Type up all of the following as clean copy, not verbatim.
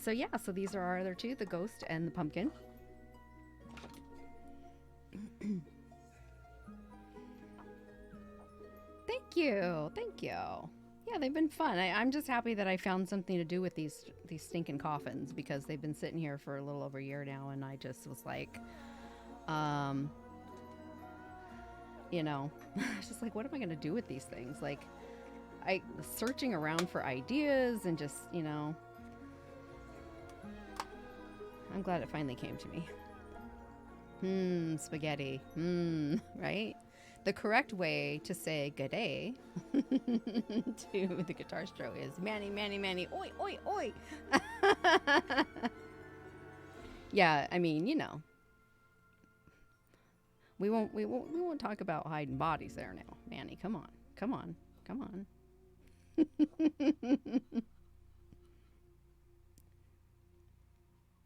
So yeah, so these are our other two, the ghost and the pumpkin. Thank you. Thank you. Yeah, they've been fun. I'm just happy that I found something to do with these stinking coffins, because they've been sitting here for a little over a year now, and I just was like, you know, it's just like, what am I going to do with these things? Like, I searching around for ideas and just, you know, I'm glad it finally came to me. Spaghetti. Right? The correct way to say good day to the guitar stro is Manny, Manny, Manny, oi, oi, oi. Yeah, I mean, you know, we won't talk about hiding bodies there now. Manny, come on. Come on. Come on.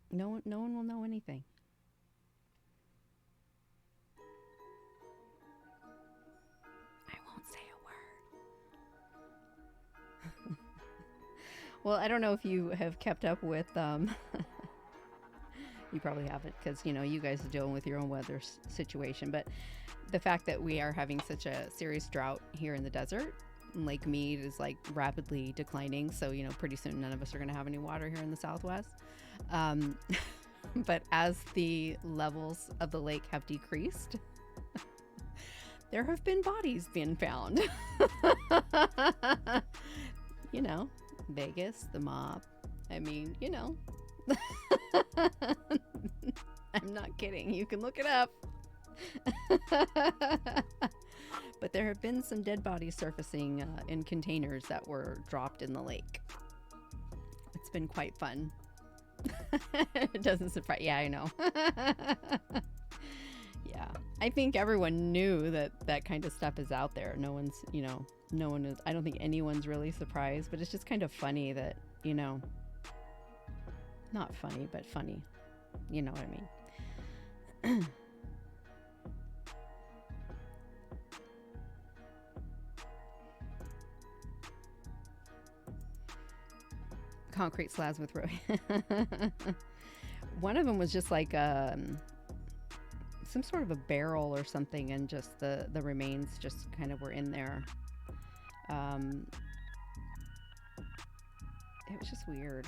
No one will know anything. Well, I don't know if you have kept up with, you probably haven't, because, you know, you guys are dealing with your own weather situation, but the fact that we are having such a serious drought here in the desert, Lake Mead is like rapidly declining. So, you know, pretty soon none of us are going to have any water here in the Southwest. But as the levels of the lake have decreased, there have been bodies being found. You know, Vegas, the mob. I mean, you know. I'm not kidding. You can look it up. But there have been some dead bodies surfacing in containers that were dropped in the lake. It's been quite fun. It doesn't surprise. Yeah, I know. Yeah, I think everyone knew that that kind of stuff is out there. No one's, you know, no one is. I don't think anyone's really surprised, but it's just kind of funny that, you know, not funny, but funny. You know what I mean? Concrete slabs with road. One of them was just like some sort of a barrel or something, and just the remains just kind of were in there. It was just weird.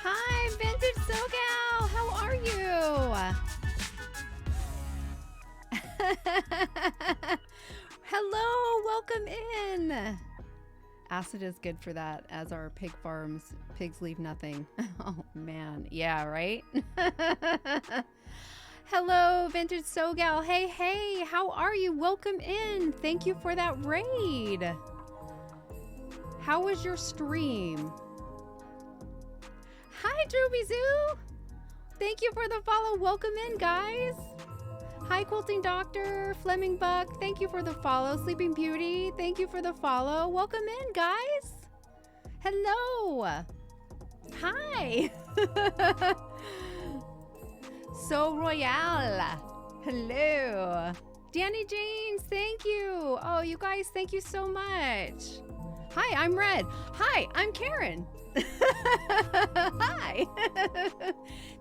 Hi, Vintage SoGal! How are you? Hello, welcome in. Acid is good for that, as are pig farms. Pigs leave nothing. Oh man, yeah, right? Hello, Vintage SoGal. Hey, hey, how are you? Welcome in. Thank you for that raid. How was your stream? Hi, Drooby Zoo. Thank you for the follow. Welcome in, guys. Hi, Quilting Doctor, Fleming Buck, thank you for the follow. Sleeping Beauty, thank you for the follow. Welcome in, guys. Hello. Hi. So Royale. Hello. Danny James, thank you. Oh, you guys, thank you so much. Hi, I'm Red. Hi, I'm Karen. Hi.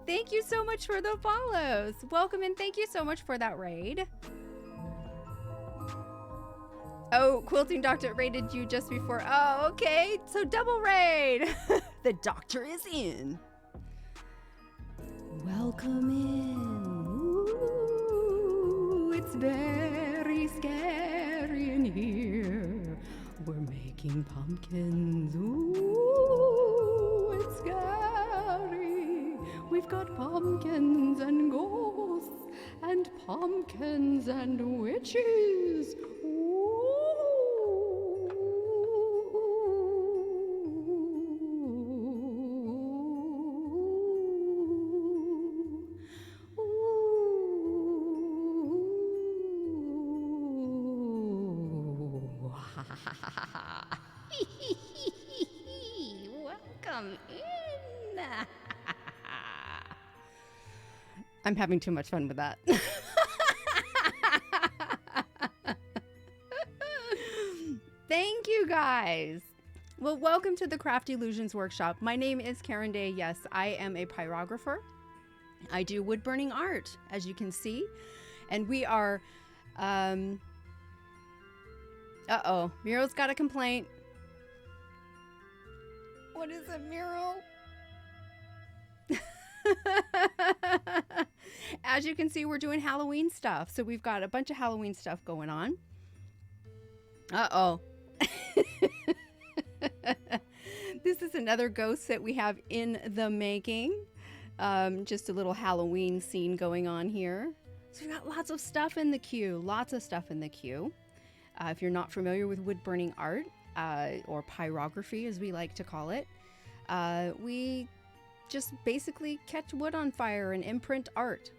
Thank you so much for the follows. Welcome and thank you so much for that raid. Oh, Quilting Doctor raided you just before. Oh, okay. So double raid. The doctor is in. Welcome in. Ooh, it's very scary in here. We're making pumpkins. Ooh, it's scary. We've got pumpkins and ghosts and pumpkins and witches. Ooh. Welcome in. I'm having too much fun with that. Thank you guys. Well, welcome to the Craft Illusions Workshop. My name is Karen Day. Yes, I am a pyrographer. I do wood burning art, as you can see. And we are, uh-oh, Miro's got a complaint. What is it, Miro? As you can see, we're doing Halloween stuff. So we've got a bunch of Halloween stuff going on. Uh-oh. This is another ghost that we have in the making. Just a little Halloween scene going on here. So we've got lots of stuff in the queue. Lots of stuff in the queue. If you're not familiar with wood burning art, or pyrography as we like to call it, we just basically catch wood on fire and imprint art.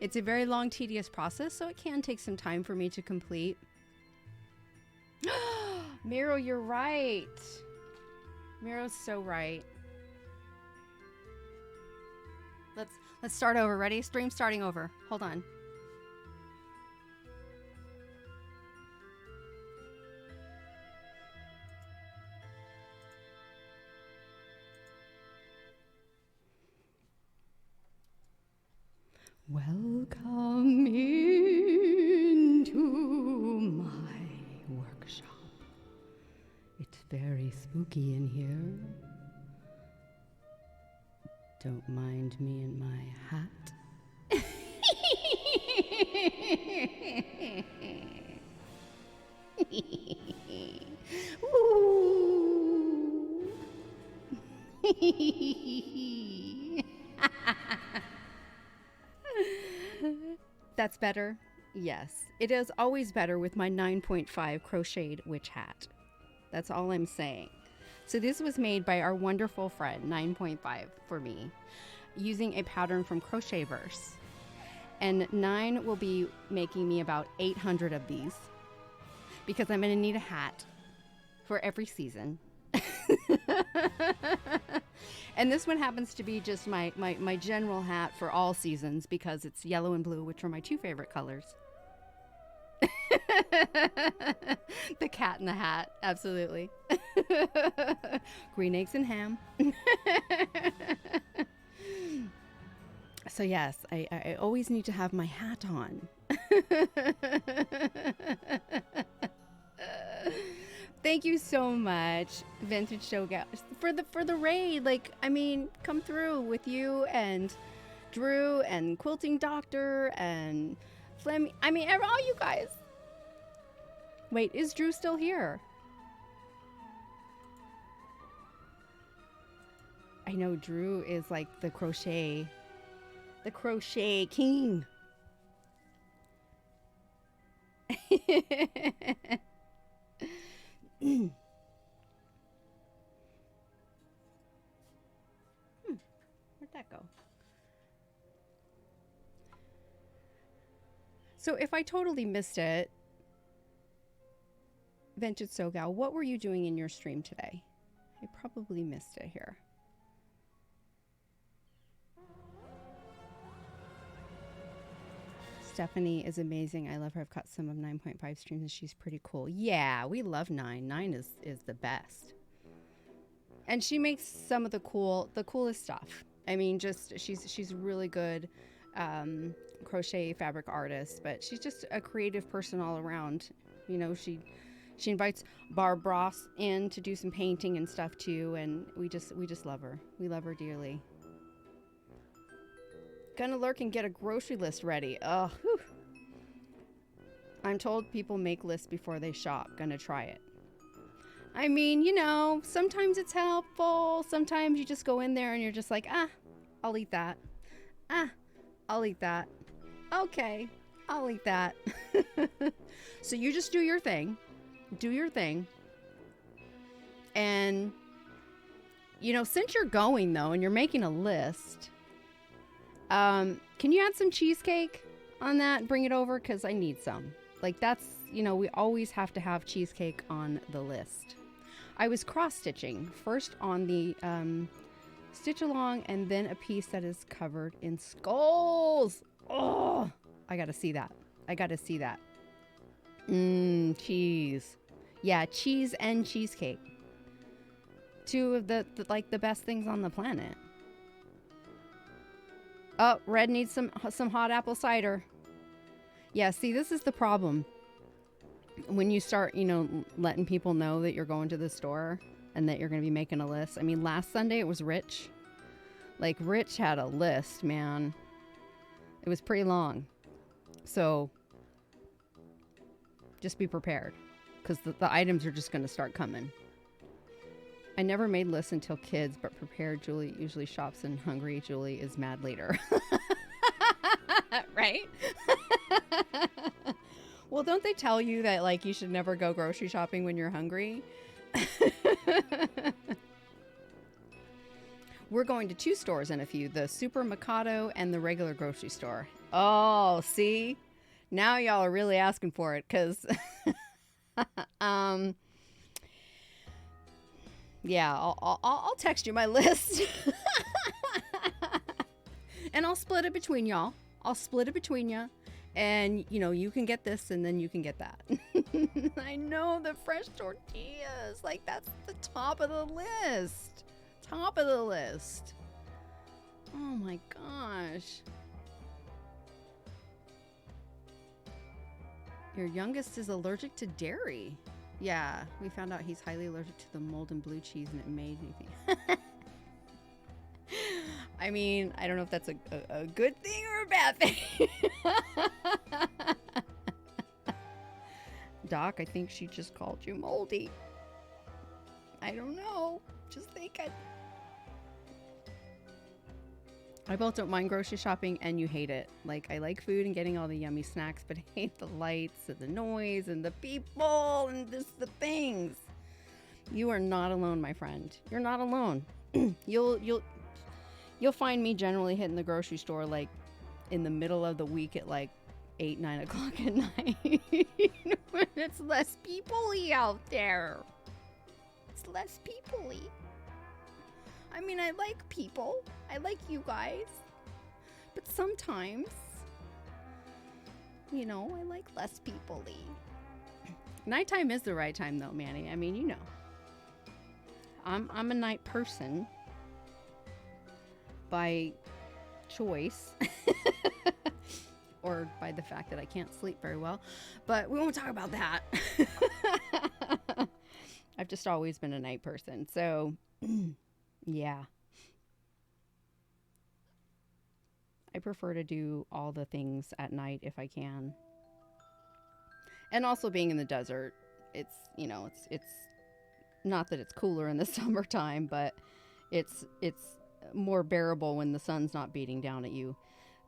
It's a very long, tedious process, so it can take some time for me to complete. Miro, you're right. Miro's so right. Let's start over. Ready? Stream starting over. Hold on. Welcome into my workshop. It's very spooky in here. Don't mind me and my hat. Ooh. That's better? Yes. It is always better with my 9.5 crocheted witch hat. That's all I'm saying. So this was made by our wonderful friend, 9.5 for me, using a pattern from Crochetverse. And 9 will be making me about 800 of these because I'm going to need a hat for every season. And this one happens to be just my general hat for all seasons because it's yellow and blue, which are my two favorite colors. The cat in the hat, absolutely. Green eggs and ham. So yes, I always need to have my hat on. Thank you so much, Vintage Shoga, for the raid. Like, I mean, come through with you and Drew and Quilting Doctor and Fleming. I mean, all you guys. Wait, is Drew still here? I know Drew is like the crochet king. Where'd that go? So if I totally missed it, Vintage Sogal, what were you doing in your stream today? I probably missed it here. Stephanie is amazing. I love her. I've cut some of 9.5 streams and she's pretty cool. Yeah, we love 9. 9 is the best. And she makes some of the coolest stuff. I mean, just she's really good crochet fabric artist, but she's just a creative person all around. You know, she invites Barb Ross in to do some painting and stuff too, and we just love her. We love her dearly. Gonna lurk and get a grocery list ready. Oh, whew. I'm told people make lists before they shop. Gonna try it. I mean, you know, sometimes it's helpful. Sometimes you just go in there and you're just like, I'll eat that. I'll eat that. Okay, I'll eat that. So you just do your thing. Do your thing. And, you know, since you're going though, and you're making a list, can you add some cheesecake on that? Bring it over, because I need some. Like, that's, you know, we always have to have cheesecake on the list. I was cross-stitching, first on the stitch along, and then a piece that is covered in skulls. Oh, I gotta see that. I gotta see that. Cheese. Yeah, cheese and cheesecake. Two of the like the best things on the planet. Oh, Red needs some hot apple cider. Yeah, see, this is the problem. When you start, letting people know that you're going to the store and that you're going to be making a list. I mean, last Sunday it was Rich. Like, Rich had a list, man. It was pretty long. So, just be prepared. Because the items are just going to start coming. I never made lists until kids, but prepared Julie usually shops and hungry Julie is mad later. Right? Well, don't they tell you that, like, you should never go grocery shopping when you're hungry? We're going to 2 stores in a few, the Super Mikado and the regular grocery store. Oh, see? Now y'all are really asking for it, because... yeah, I'll text you my list. And I'll split it between y'all. I'll split it between you. And, you can get this and then you can get that. I know, the fresh tortillas. Like, that's the top of the list. Top of the list. Oh, my gosh. Your youngest is allergic to dairy. Yeah, we found out he's highly allergic to the mold and blue cheese, and it made me think. I mean, I don't know if that's a good thing or a bad thing. Doc, I think she just called you moldy. I don't know. Just thinking. I both don't mind grocery shopping, and you hate it. Like, I like food and getting all the yummy snacks, but I hate the lights and the noise and the people and just the things. You are not alone, my friend. You're not alone. You'll find me generally hitting the grocery store like in the middle of the week at like 8, 9 o'clock at night. When it's less people-y out there. It's less people-y. I mean, I like people. I like you guys. But sometimes, I like less people-y. Nighttime is the right time, though, Manny. I mean, I'm a night person by choice. Or by the fact that I can't sleep very well. But we won't talk about that. I've just always been a night person. So... yeah. I prefer to do all the things at night if I can. And also being in the desert, it's not that it's cooler in the summertime, but it's more bearable when the sun's not beating down at you.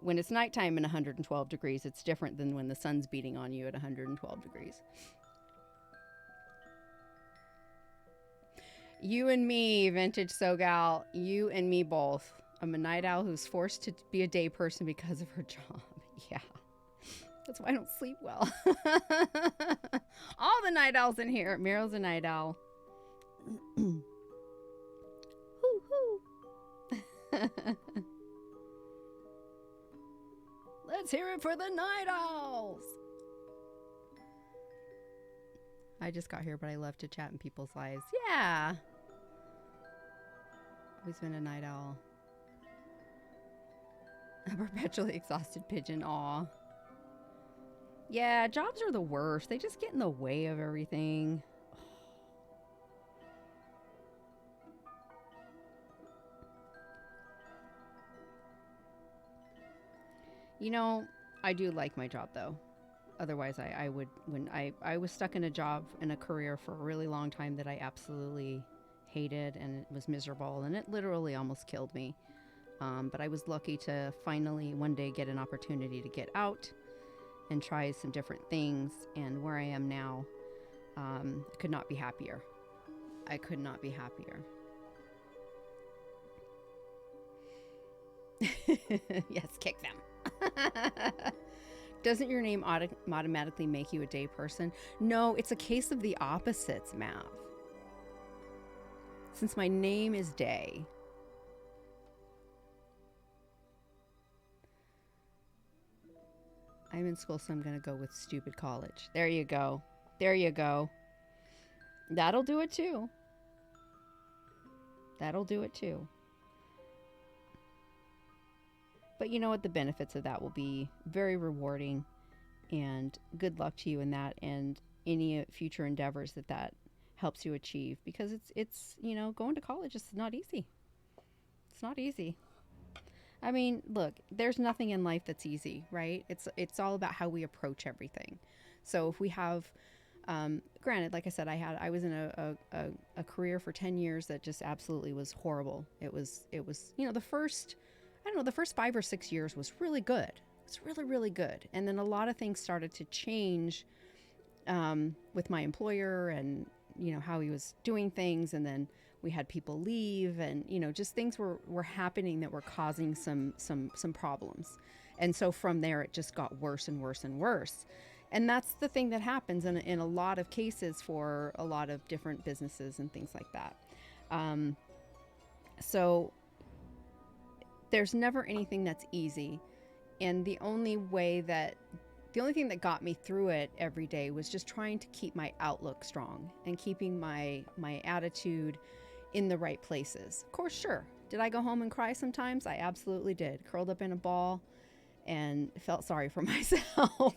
When it's nighttime and 112 degrees, it's different than when the sun's beating on you at 112 degrees. You and me, Vintage SoGal, you and me both. I'm a night owl who's forced to be a day person because of her job. Yeah. That's why I don't sleep well. All the night owls in here. Miro's a night owl. Hoo hoo. Let's hear it for the night owls. I just got here, but I love to chat in people's lives. Yeah. Always been a night owl. A perpetually exhausted pigeon. Aw. Yeah, jobs are the worst. They just get in the way of everything. I do like my job, though. Otherwise, I would, when I was stuck in a job, in a career for a really long time that I absolutely hated, and it was miserable, and it literally almost killed me. But I was lucky to finally one day get an opportunity to get out and try some different things. And where I am now, I could not be happier. I could not be happier. Yes, kick them. Doesn't your name automatically make you a day person? No, it's a case of the opposites, Mav. Since my name is Day. I'm in school, so I'm going to go with stupid college. There you go. There you go. That'll do it too. That'll do it too. But you know what? The benefits of that will be very rewarding, and good luck to you in that and any future endeavors that helps you achieve, because it's you know, going to college is not easy. It's not easy. I mean, look, there's nothing in life that's easy, right? It's all about how we approach everything. So if we have, granted, like I said, I was in a career for 10 years that just absolutely was horrible. It was, you know, the first 5 or 6 years was really good. It's really, really good. And then a lot of things started to change with my employer and, you know, how he was doing things. And then we had people leave, and, you know, just things were happening that were causing some problems. And so from there, it just got worse and worse and worse. And that's the thing that happens in a lot of cases for a lot of different businesses and things like that. So there's never anything that's easy. And the only thing that got me through it every day was just trying to keep my outlook strong and keeping my attitude in the right places. Of course, sure. Did I go home and cry sometimes? I absolutely did. Curled up in a ball and felt sorry for myself.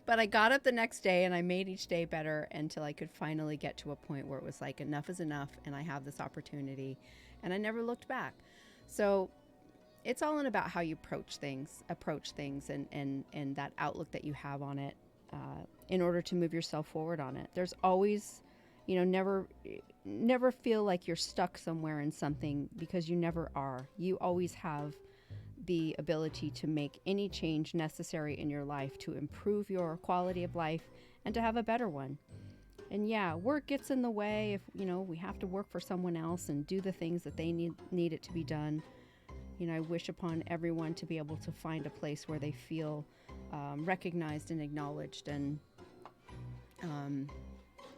But I got up the next day and I made each day better until I could finally get to a point where it was like, enough is enough, and I have this opportunity, and I never looked back. So it's all in about how you approach things and that outlook that you have on it, in order to move yourself forward on it. There's always, you know, never feel like you're stuck somewhere in something, because you never are. You always have the ability to make any change necessary in your life to improve your quality of life and to have a better one. And yeah, work gets in the way if, you know, we have to work for someone else and do the things that they need it to be done. You know, I wish upon everyone to be able to find a place where they feel recognized and acknowledged, and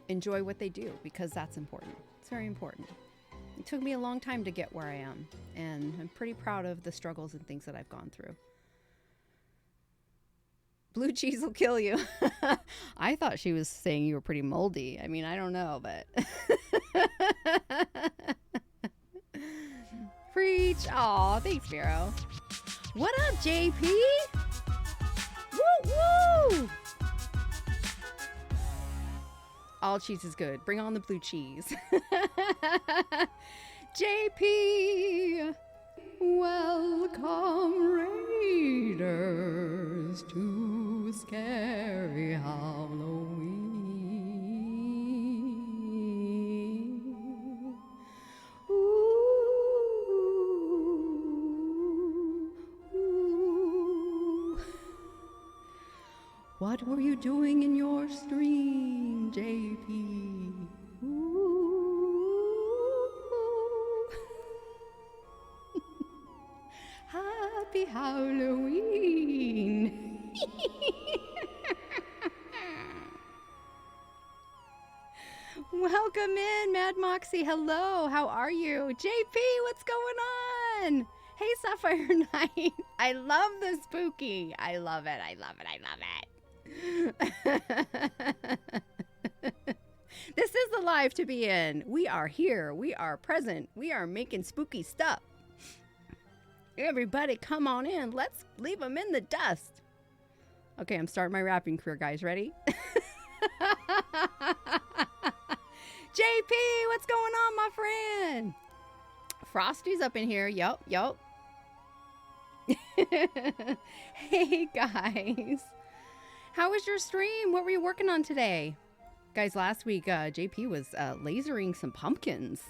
enjoy what they do, because that's important. It's very important. It took me a long time to get where I am, and I'm pretty proud of the struggles and things that I've gone through. Blue cheese will kill you. I thought she was saying you were pretty moldy. I mean, I don't know, but preach. Aw, thanks, Vero. What up, JP? Woo woo! All cheese is good. Bring on the blue cheese. JP, welcome raiders to scary Halloween. Ooh, ooh. What were you doing in your stream, JP? Happy Halloween. Welcome in, Mad Moxie. Hello, how are you? JP, what's going on? Hey, Sapphire Knight. I love the spooky. I love it. I love it. I love it. This is the life to be in. We are here. We are present. We are making spooky stuff. Everybody come on in. Let's leave them in the dust. Okay, I'm starting my rapping career, guys. Ready? JP, what's going on, my friend? Frosty's up in here. Yup. Hey, guys. How was your stream? What were you working on today? Guys, last week, JP was lasering some pumpkins.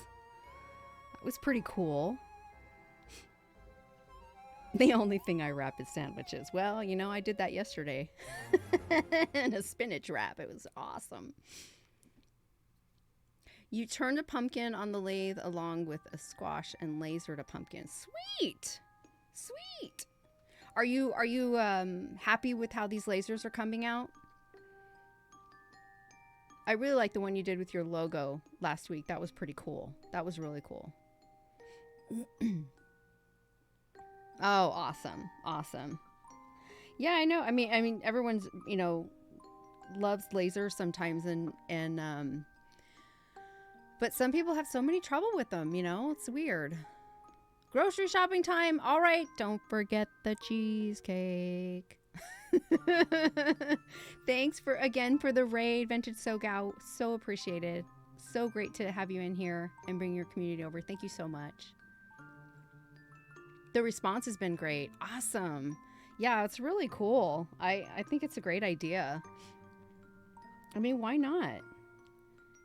That was pretty cool. The only thing I wrap is sandwiches. Well, you know, I did that yesterday. And a spinach wrap. It was awesome. You turned a pumpkin on the lathe along with a squash and lasered a pumpkin. Sweet. Sweet. Are you happy with how these lasers are coming out? I really like the one you did with your logo last week. That was pretty cool. That was really cool. Oh, awesome. Awesome. Yeah, I know. I mean, everyone's, loves lasers sometimes, and but some people have so many trouble with them. It's weird. Grocery shopping time. All right, don't forget the cheesecake. Thanks for the raid, Vintage SoGal. So appreciated. So great to have you in here and bring your community over. Thank you so much. The response has been great. Awesome. Yeah, it's really cool. I think it's a great idea. I mean, why not?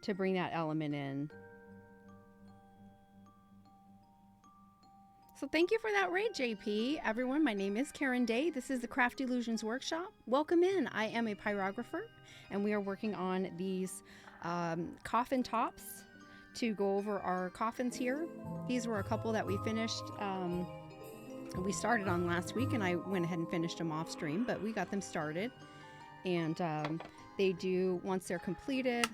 To bring that element in. So thank you for that raid, JP. Everyone, my name is Karen Day. This is the Craft Illusions Workshop. Welcome in. I am a pyrographer, and we are working on these coffin tops to go over our coffins here. These were a couple that we finished. We started on last week, and I went ahead and finished them off stream, but we got them started. And they do, once they're completed,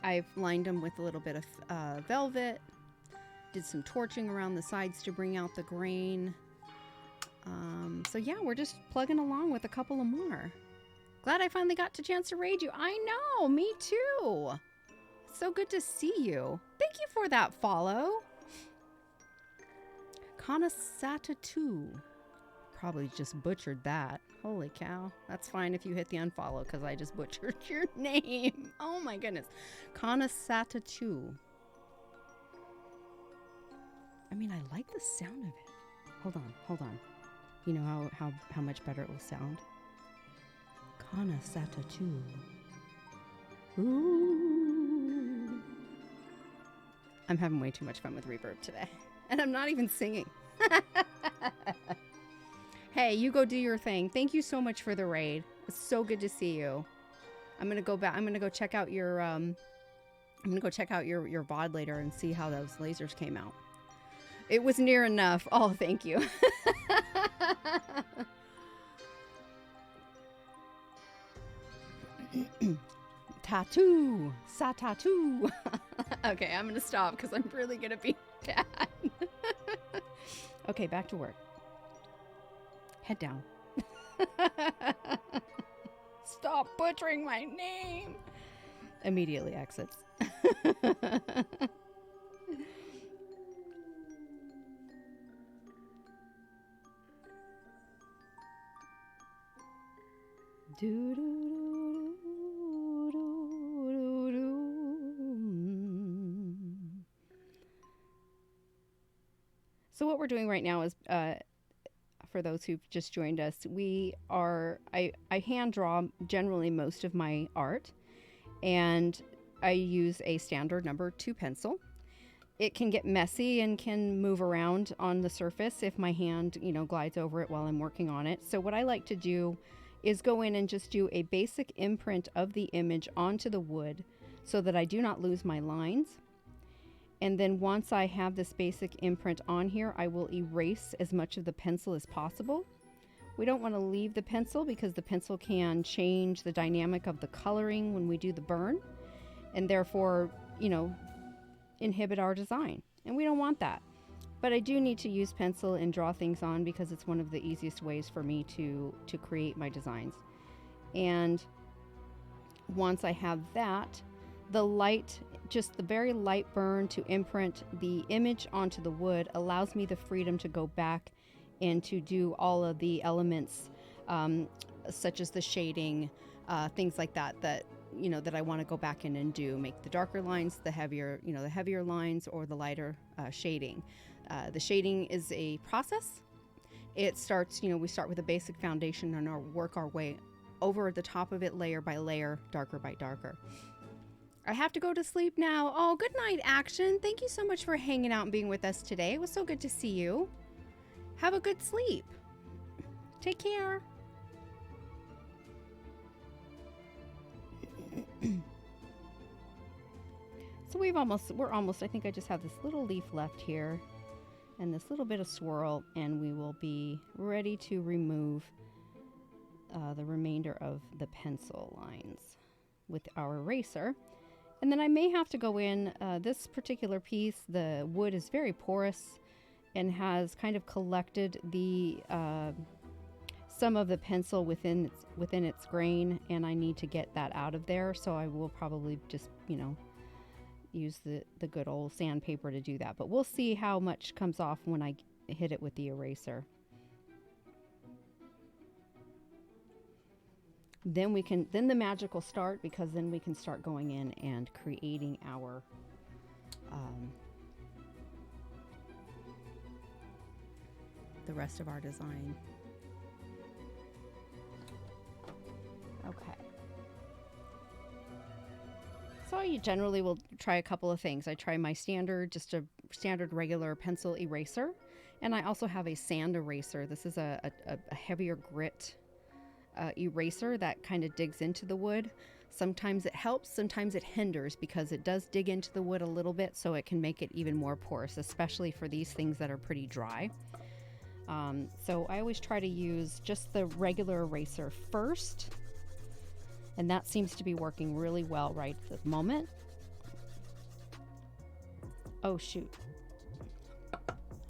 I've lined them with a little bit of velvet. Did some torching around the sides to bring out the grain. So yeah, we're just plugging along with a couple of more. Glad I finally got the chance to raid you. I know, me too. So good to see you. Thank you for that follow. Kanasata2. Probably just butchered that. Holy cow. That's fine if you hit the unfollow because I just butchered your name. Oh my goodness. Kanasata2. I mean, I like the sound of it. Hold on. You know how much better it will sound? Kanasata2. Ooh. I'm having way too much fun with reverb today. And I'm not even singing. Hey, you go do your thing. Thank you so much for the raid. It's so good to see you. I'm gonna go back. I'm gonna go check out your your VOD later and see how those lasers came out. It was near enough. Oh, thank you. Tattoo. Sa-tattoo. Okay, I'm gonna stop because I'm really gonna be bad. Okay, back to work. Head down. Stop butchering my name. Immediately exits. So what we're doing right now is, for those who've just joined us, I hand draw generally most of my art, and I use a standard number 2 pencil. It can get messy and can move around on the surface if my hand, glides over it while I'm working on it. So what I like to do is go in and just do a basic imprint of the image onto the wood so that I do not lose my lines. And then once I have this basic imprint on here, I will erase as much of the pencil as possible. We don't want to leave the pencil because the pencil can change the dynamic of the coloring when we do the burn, and therefore, inhibit our design. And we don't want that. But I do need to use pencil and draw things on because it's one of the easiest ways for me to create my designs. And once I have that, just the very light burn to imprint the image onto the wood allows me the freedom to go back and to do all of the elements, such as the shading, things like that I want to go back in and do. Make the darker lines, the heavier lines, or the lighter shading. The shading is a process. It starts, we start with a basic foundation and work our way over the top of it layer by layer, darker by darker. I have to go to sleep now. Oh, good night, Action. Thank you so much for hanging out and being with us today. It was so good to see you. Have a good sleep. Take care. So we're almost, I think I just have this little leaf left here and this little bit of swirl, and we will be ready to remove the remainder of the pencil lines with our eraser. And then I may have to go in, this particular piece, the wood is very porous and has kind of collected the some of the pencil within its grain, and I need to get that out of there. So I will probably just, you know, use the good old sandpaper to do that. But we'll see how much comes off when I hit it with the eraser. Then the magic will start, because then we can start going in and creating our the rest of our design. Okay. So I generally will try a couple of things. I try my standard, just a standard regular pencil eraser, and I also have a sand eraser. This is a heavier grit eraser that kind of digs into the wood. Sometimes it helps, sometimes it hinders, because it does dig into the wood a little bit, so it can make it even more porous, especially for these things that are pretty dry. So I always try to use just the regular eraser first, and that seems to be working really well right at the moment. Oh shoot,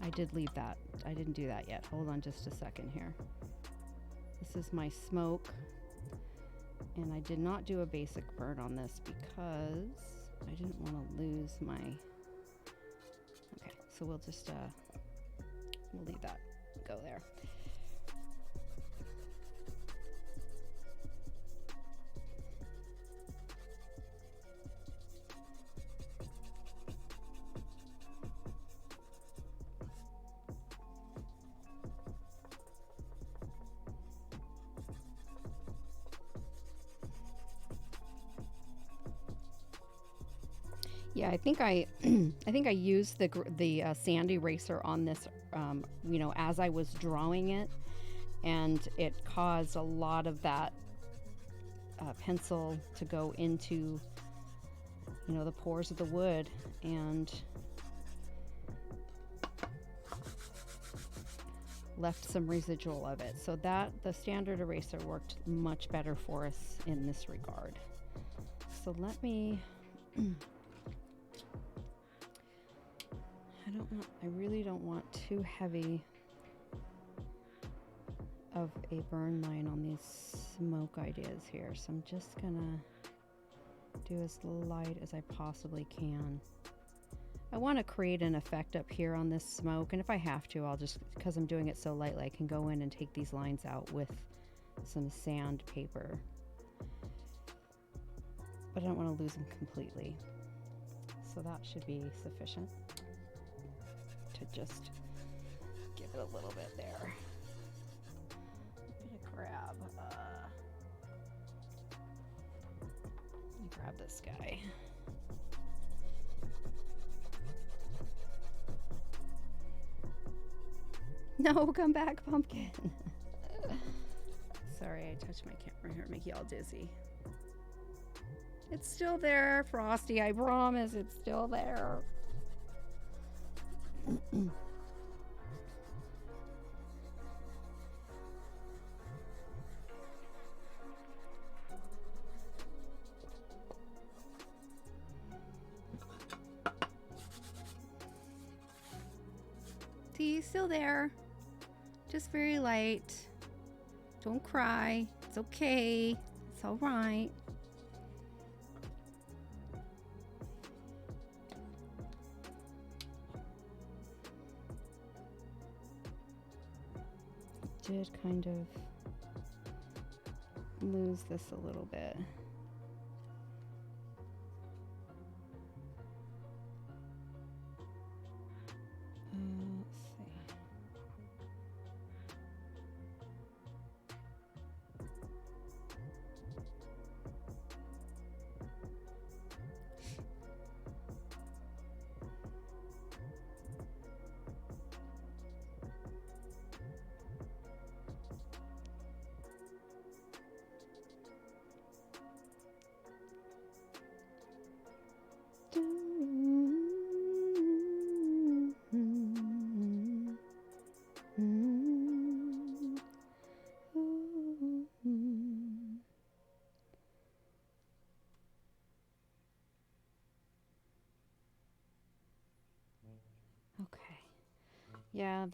I did leave that. I didn't do that yet. Hold on just a second here. This is my smoke, and I did not do a basic burn on this because I didn't want to lose my... Okay, so we'll just we'll leave that go there. Yeah, I think I used the sand eraser on this, you know, as I was drawing it, and it caused a lot of that pencil to go into, you know, the pores of the wood, and left some residual of it. So that the standard eraser worked much better for us in this regard. So let me... I really don't want too heavy of a burn line on these smoke ideas here. So I'm just gonna do as light as I possibly can. I want to create an effect up here on this smoke, and if I have to, I'll just, because I'm doing it so lightly, I can go in and take these lines out with some sandpaper. But I don't want to lose them completely. So that should be sufficient to just give it a little bit there. I'm gonna grab, let me grab this guy. No, come back, pumpkin. Sorry, I touched my camera here, make you all dizzy. It's still there, Frosty, I promise it's still there. See, still there. Just very light. Don't cry. It's okay. It's all right. Did kind of lose this a little bit. Let's see. Okay. Yeah,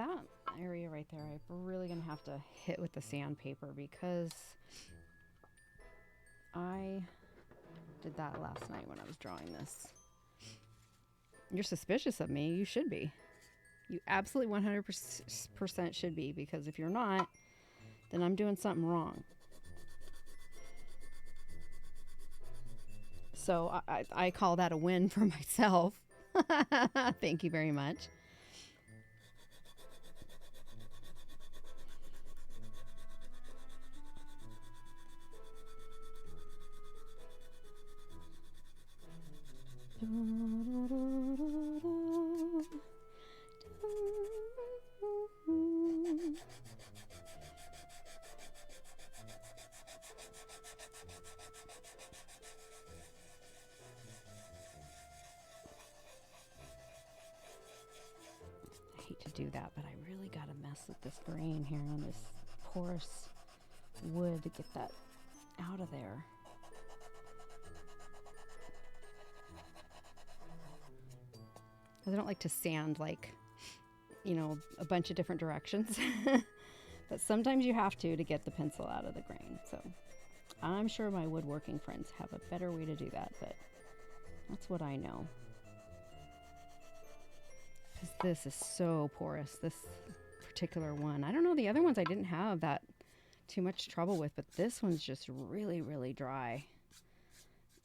area right there, I'm really going to have to hit with the sandpaper because I did that last night when I was drawing this. You're suspicious of me. You should be. You absolutely 100% should be, because if you're not, then I'm doing something wrong. So I call that a win for myself. Thank you very much. I hate to do that, but I really got to mess with this grain here on this porous wood to get that out of there. I don't like to sand like, you know, a bunch of different directions, but sometimes you have to get the pencil out of the grain. So I'm sure my woodworking friends have a better way to do that, but that's what I know. Because this is so porous, this particular one. I don't know, the other ones I didn't have that too much trouble with, but this one's just really, really dry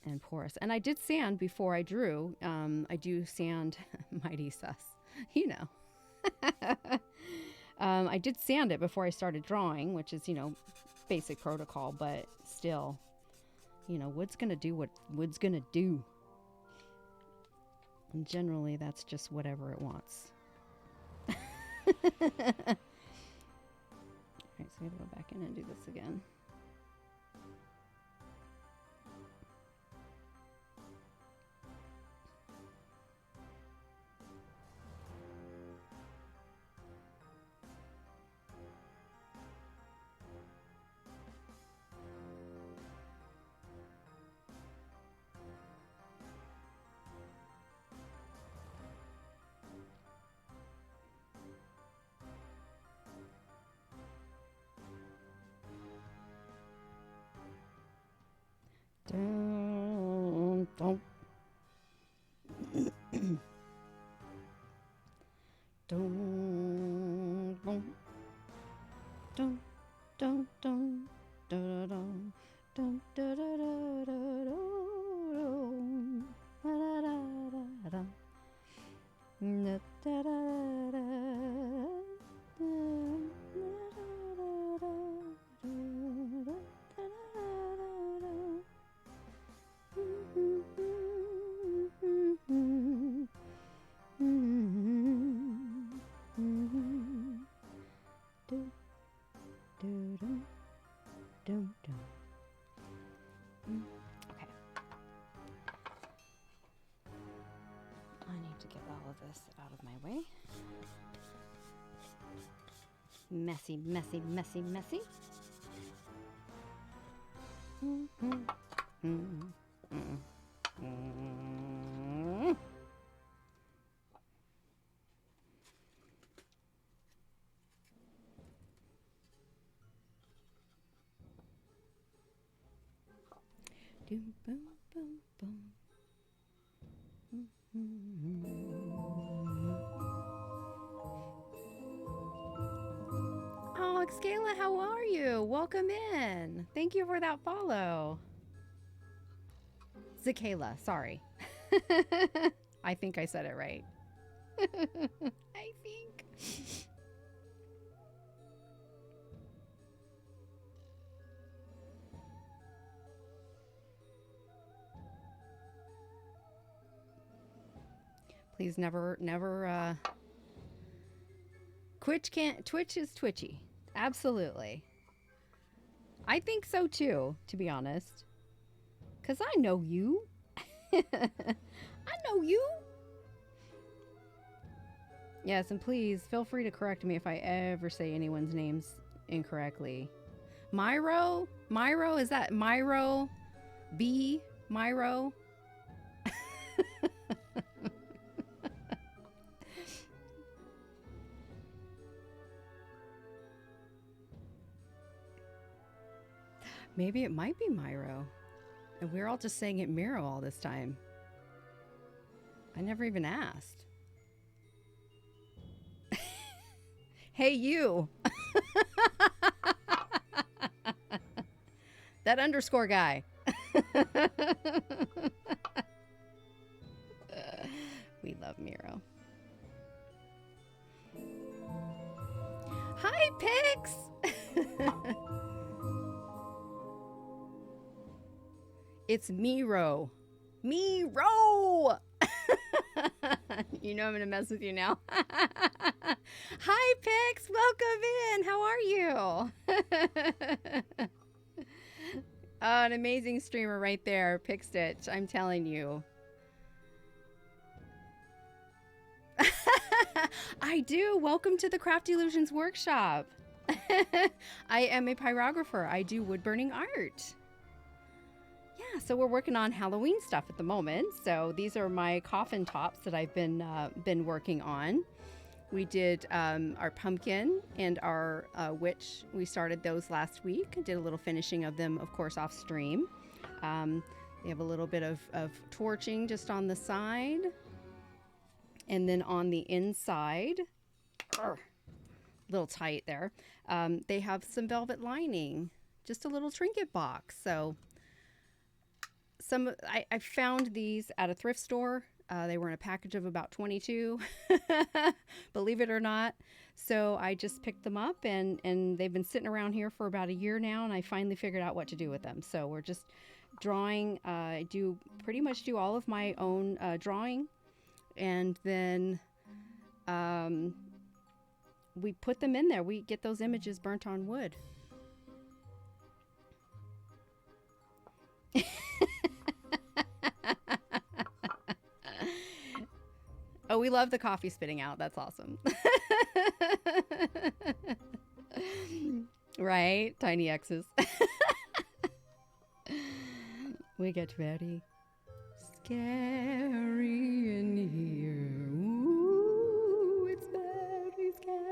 and porous. And I did sand before I drew. I do sand mighty sus, you know. I did sand it before I started drawing, which is, you know, basic protocol, but still, you know, wood's gonna do what wood's gonna do. And generally that's just whatever it wants. Alright, so we have to go back in and do this again. Dun, dun. Dun, dun. Dun, dun, dun. Dun, dun, dun, dun, dun, dun, dun. Da, da, da, da. Da, da, da, da. Okay. I need to get all of this out of my way. Messy, messy, messy, messy. Doom, boom, boom, boom. Oh, Excala, how are you? Welcome in. Thank you for that follow. Zakayla, sorry. I think I said it right. I think. Please never, Twitch is twitchy. Absolutely. I think so too, to be honest. 'Cause I know you. I know you. Yes, and please feel free to correct me if I ever say anyone's names incorrectly. Myro? Myro? Is that Myro? B? Myro? Maybe it might be Myro. And we're all just saying it Miro all this time. I never even asked. Hey, you. That underscore guy. We love Miro. Hi, Pix. It's Miro. Miro! You know I'm going to mess with you now. Hi, Pix. Welcome in. How are you? Oh, an amazing streamer right there, Pix Stitch. I'm telling you. I do. Welcome to the Craft Illusions workshop. I am a pyrographer. I do wood burning art. Yeah, so we're working on Halloween stuff at the moment. So these are my coffin tops that I've been working on. We did our pumpkin and our witch. We started those last week. Did a little finishing of them, of course, off stream. They have a little bit of torching just on the side. And then on the inside, a little tight there, they have some velvet lining, just a little trinket box. So I found these at a thrift store. They were in a package of about 22, believe it or not. So I just picked them up and they've been sitting around here for about a year now, and I finally figured out what to do with them. So we're just drawing. I do pretty much do all of my own drawing, and then we put them in there. We get those images burnt on wood. Oh, we love the coffee spitting out. That's awesome. Right? Tiny X's. We get very scary in here. Ooh, it's very scary.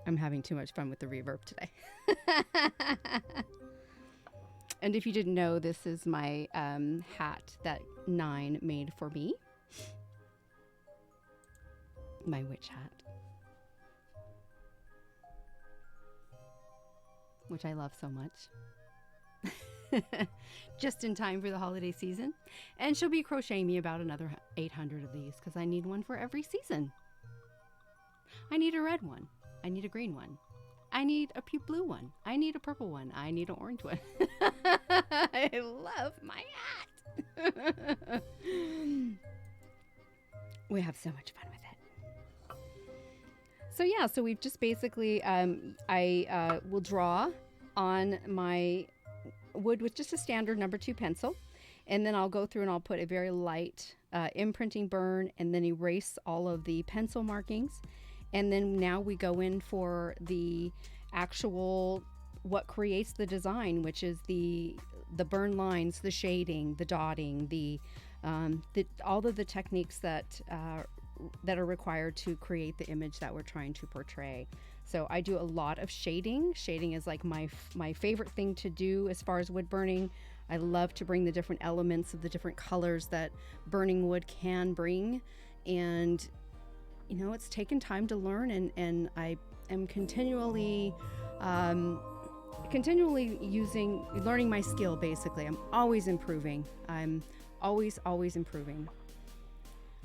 I'm having too much fun with the reverb today. And if you didn't know, this is my hat that Nine made for me. My witch hat. Which I love so much. Just in time for the holiday season. And she'll be crocheting me about another 800 of these because I need one for every season. I need a red one. I need a green one. I need a blue one. I need a purple one. I need an orange one. I love my hat. We have so much fun with it. So yeah, so we've just basically, I will draw on my wood with just a standard number 2 pencil. And then I'll go through and I'll put a very light imprinting burn and then erase all of the pencil markings. And then now we go in for the actual, what creates the design, which is the burn lines, the shading, the dotting, all of the techniques that are required to create the image that we're trying to portray. So I do a lot of shading. Shading is like my favorite thing to do as far as wood burning. I love to bring the different elements of the different colors that burning wood can bring. And you know, it's taken time to learn, and I am continually learning my skill, basically. I'm always improving. I'm always improving.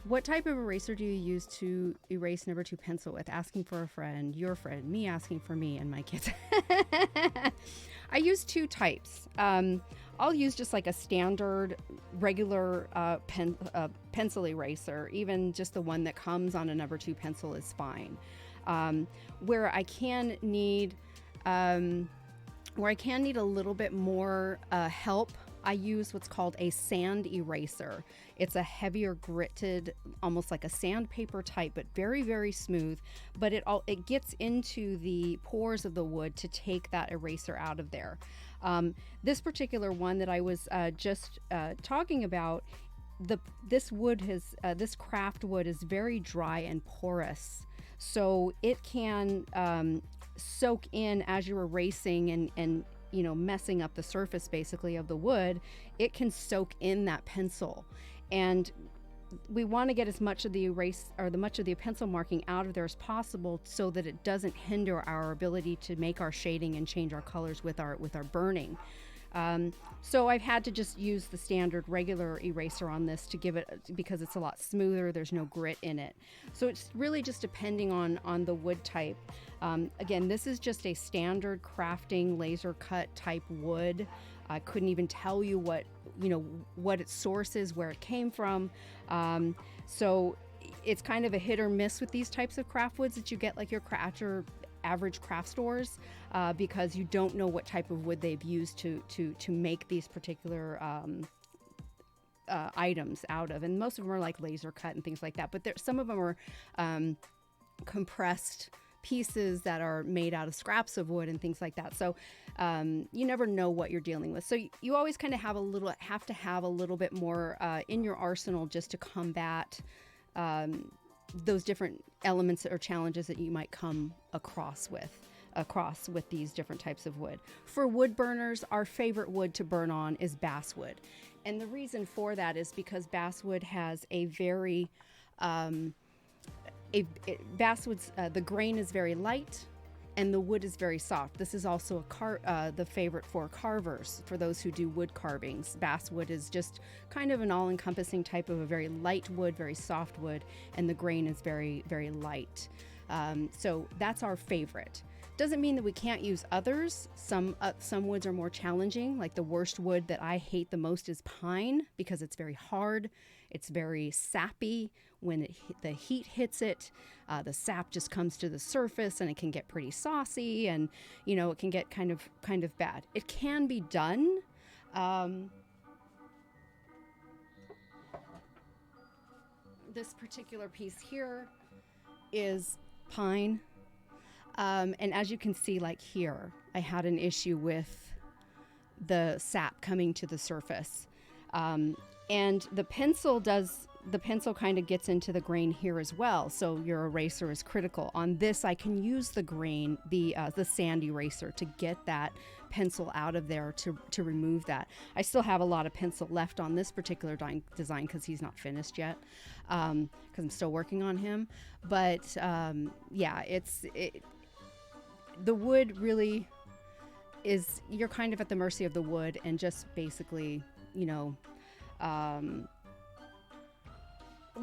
What type of eraser do you use to erase number 2 pencil with? Asking for a friend, your friend, me asking for me and my kids. I use 2 types. I'll use just like a standard regular pencil eraser. Even just the one that comes on a number 2 pencil is fine. Where I can need a little bit more help, I use what's called a sand eraser. It's a heavier gritted, almost like a sandpaper type, but very, very smooth. But it gets into the pores of the wood to take that eraser out of there. This particular one that I was just talking about, this craft wood is very dry and porous, so it can soak in as you're erasing and messing up the surface basically of the wood. It can soak in that pencil, and we want to get as much of the much of the pencil marking out of there as possible, so that it doesn't hinder our ability to make our shading and change our colors with our burning. So I've had to just use the standard regular eraser on this to give it, because it's a lot smoother. There's no grit in it. So it's really just depending on the wood type. Again, this is just a standard crafting laser cut type wood. I couldn't even tell you what its source is, where it came from. So it's kind of a hit or miss with these types of craft woods that you get like your average craft stores, because you don't know what type of wood they've used to make these particular items out of. And most of them are like laser cut and things like that, but some of them are compressed pieces that are made out of scraps of wood and things like that. So you never know what you're dealing with. So you always kind of have to have a little bit more in your arsenal, just to combat those different elements or challenges that you might come across with these different types of wood. For wood burners, our favorite wood to burn on is basswood. And the reason for that is because basswood has a very basswood's the grain is very light and the wood is very soft. This is also the favorite for carvers, for those who do wood carvings. Basswood is just kind of an all-encompassing type of a very light wood, very soft wood, and the grain is very, very light. So that's our favorite. Doesn't mean that we can't use others. Some woods are more challenging. Like the worst wood that I hate the most is pine, because it's very hard. It's very sappy. When the heat hits it, the sap just comes to the surface, and it can get pretty saucy, and it can get kind of bad. It can be done. This particular piece here is pine. And as you can see, like here, I had an issue with the sap coming to the surface. And the pencil kind of gets into the grain here as well. So your eraser is critical. On this, I can use the grain, the sand eraser, to get that pencil out of there, to remove that. I still have a lot of pencil left on this particular design, because he's not finished yet, because I'm still working on him. But yeah, the wood really is, you're kind of at the mercy of the wood, and just basically,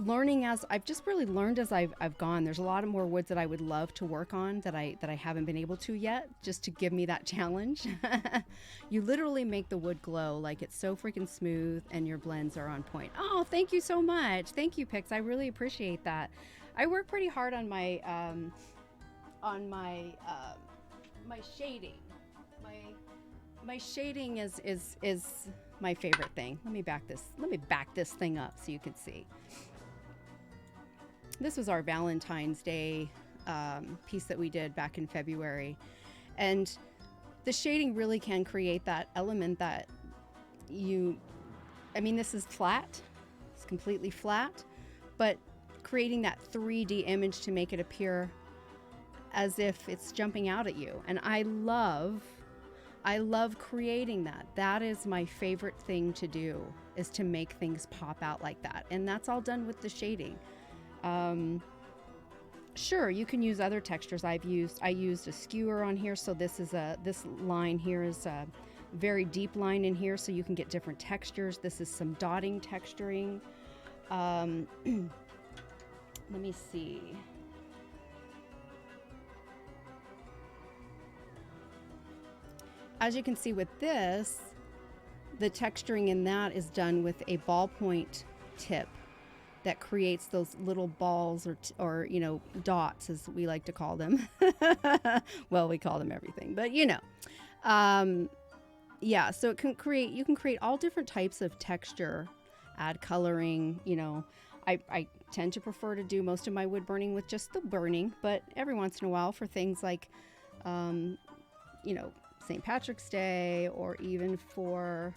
learning as I've just really learned as I've gone. There's a lot of more woods that I would love to work on that I haven't been able to yet, just to give me that challenge. You literally make the wood glow. Like, it's so freaking smooth, and your blends are on point. Oh, thank you so much. Thank you, Pix. I really appreciate that. I work pretty hard on my my shading. My shading is my favorite thing. Let me back this thing up so you can see. This was our Valentine's Day piece that we did back in February. And the shading really can create that element that this is flat. It's completely flat, but creating that 3D image to make it appear as if it's jumping out at you. And I love creating that. That is my favorite thing to do, is to make things pop out like that. And that's all done with the shading. Sure, you can use other textures. I used a skewer on here, so this line here is a very deep line in here, so you can get different textures. This is some dotting texturing. Let me see. As you can see with this, the texturing in that is done with a ballpoint tip that creates those little balls or dots, as we like to call them. Well, we call them everything, but yeah, so you can create all different types of texture, add coloring. I tend to prefer to do most of my wood burning with just the burning, but every once in a while, for things like St. Patrick's Day, or even for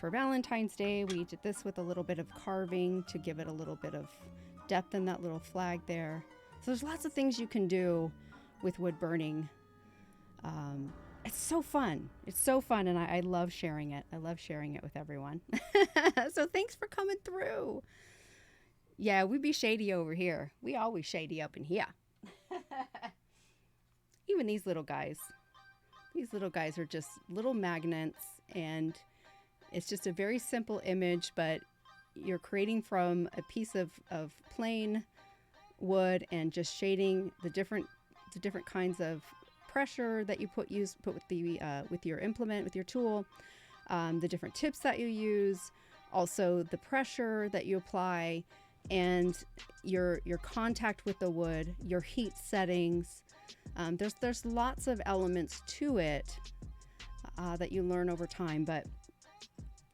for Valentine's Day, we did this with a little bit of carving to give it a little bit of depth in that little flag there. So there's lots of things you can do with wood burning. It's so fun. It's so fun, and I love sharing it. I love sharing it with everyone. So thanks for coming through. Yeah, we be shady over here. We always shady up in here. Even these little guys. These little guys are just little magnets, and it's just a very simple image, but you're creating from a piece of plain wood and just shading the different kinds of pressure that you put with your implement, with your tool, the different tips that you use, also the pressure that you apply, and your contact with the wood, your heat settings. There's lots of elements to it that you learn over time, but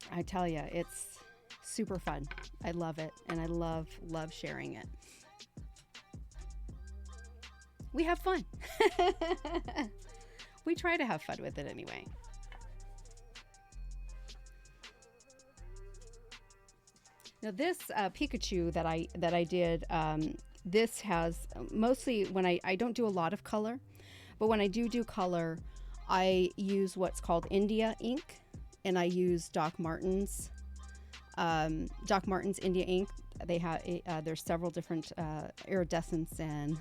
I tell you, it's super fun. I love it, and I love sharing it. We have fun. We try to have fun with it anyway. Now this Pikachu that I did, this has mostly, when I don't do a lot of color, but when I do color, I use what's called India ink, and I use Doc Martens India ink. They have there's several different iridescence and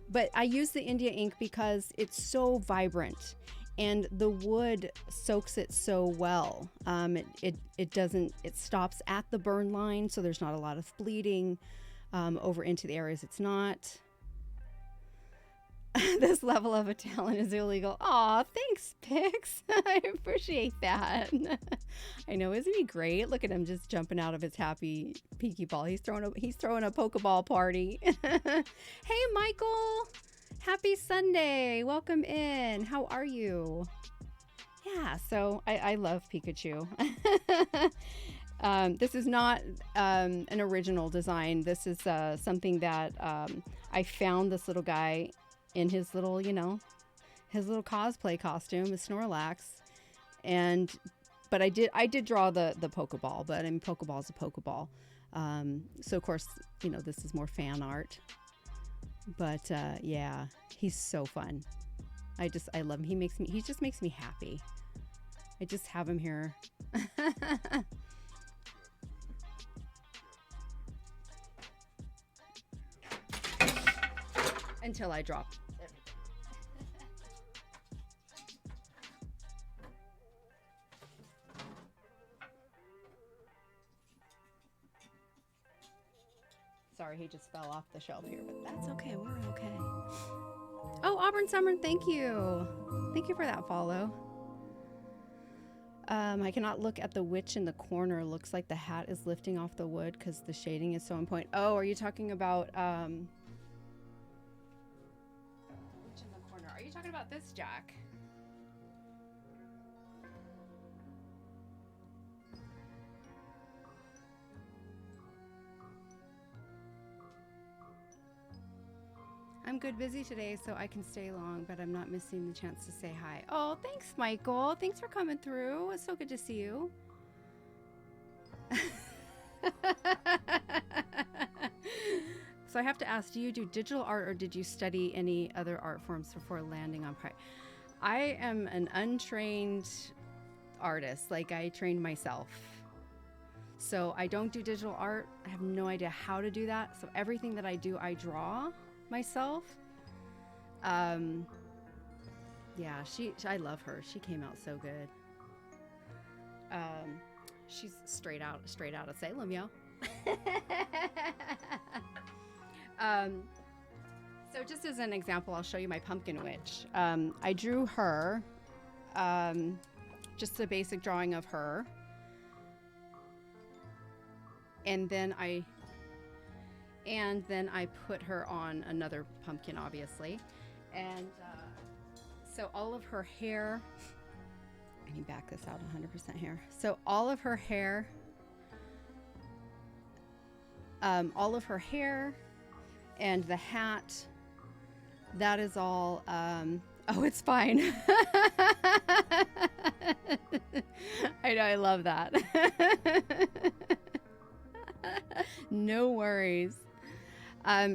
but I use the India ink because it's so vibrant and the wood soaks it so well. It stops at the burn line, so there's not a lot of bleeding over into the areas it's not. This level of a talent is illegal. Aw, thanks, Pix. I appreciate that. I know, isn't he great? Look at him just jumping out of his happy peaky ball. He's throwing a Pokeball party. Hey, Michael. Happy Sunday. Welcome in. How are you? Yeah, so I love Pikachu. This is not an original design. This is something that I found this little guy in his little, his little cosplay costume, his Snorlax. But I did draw the Pokeball, but I mean, Pokeball's a Pokeball. So of course, this is more fan art. But yeah, he's so fun. I love him. He just makes me happy. I just have him here. Until I drop everything. Sorry, he just fell off the shelf here, but that's okay. We're okay. Oh, Auburn Summer, thank you. Thank you for that follow. I cannot look at the witch in the corner. Looks like the hat is lifting off the wood because the shading is so on point. Oh, are you talking about witch in the corner? Are you talking about this, Jack? I'm good busy today, so I can stay long, but I'm not missing the chance to say hi. Oh, thanks, Michael. Thanks for coming through. It's so good to see you. So I have to ask, do you do digital art or did you study any other art forms before landing on Pride? I am an untrained artist. Like, I trained myself. So I don't do digital art. I have no idea how to do that. So everything that I do, I draw myself. Yeah, I love her. She came out so good. She's straight out of Salem, yo. So just as an example, I'll show you my pumpkin witch. I drew her, just a basic drawing of her, and then I put her on another pumpkin, obviously. And so all of her hair, let me back this out 100% here. So all of her hair and the hat, that is all, oh, it's fine. I know, I love that. No worries.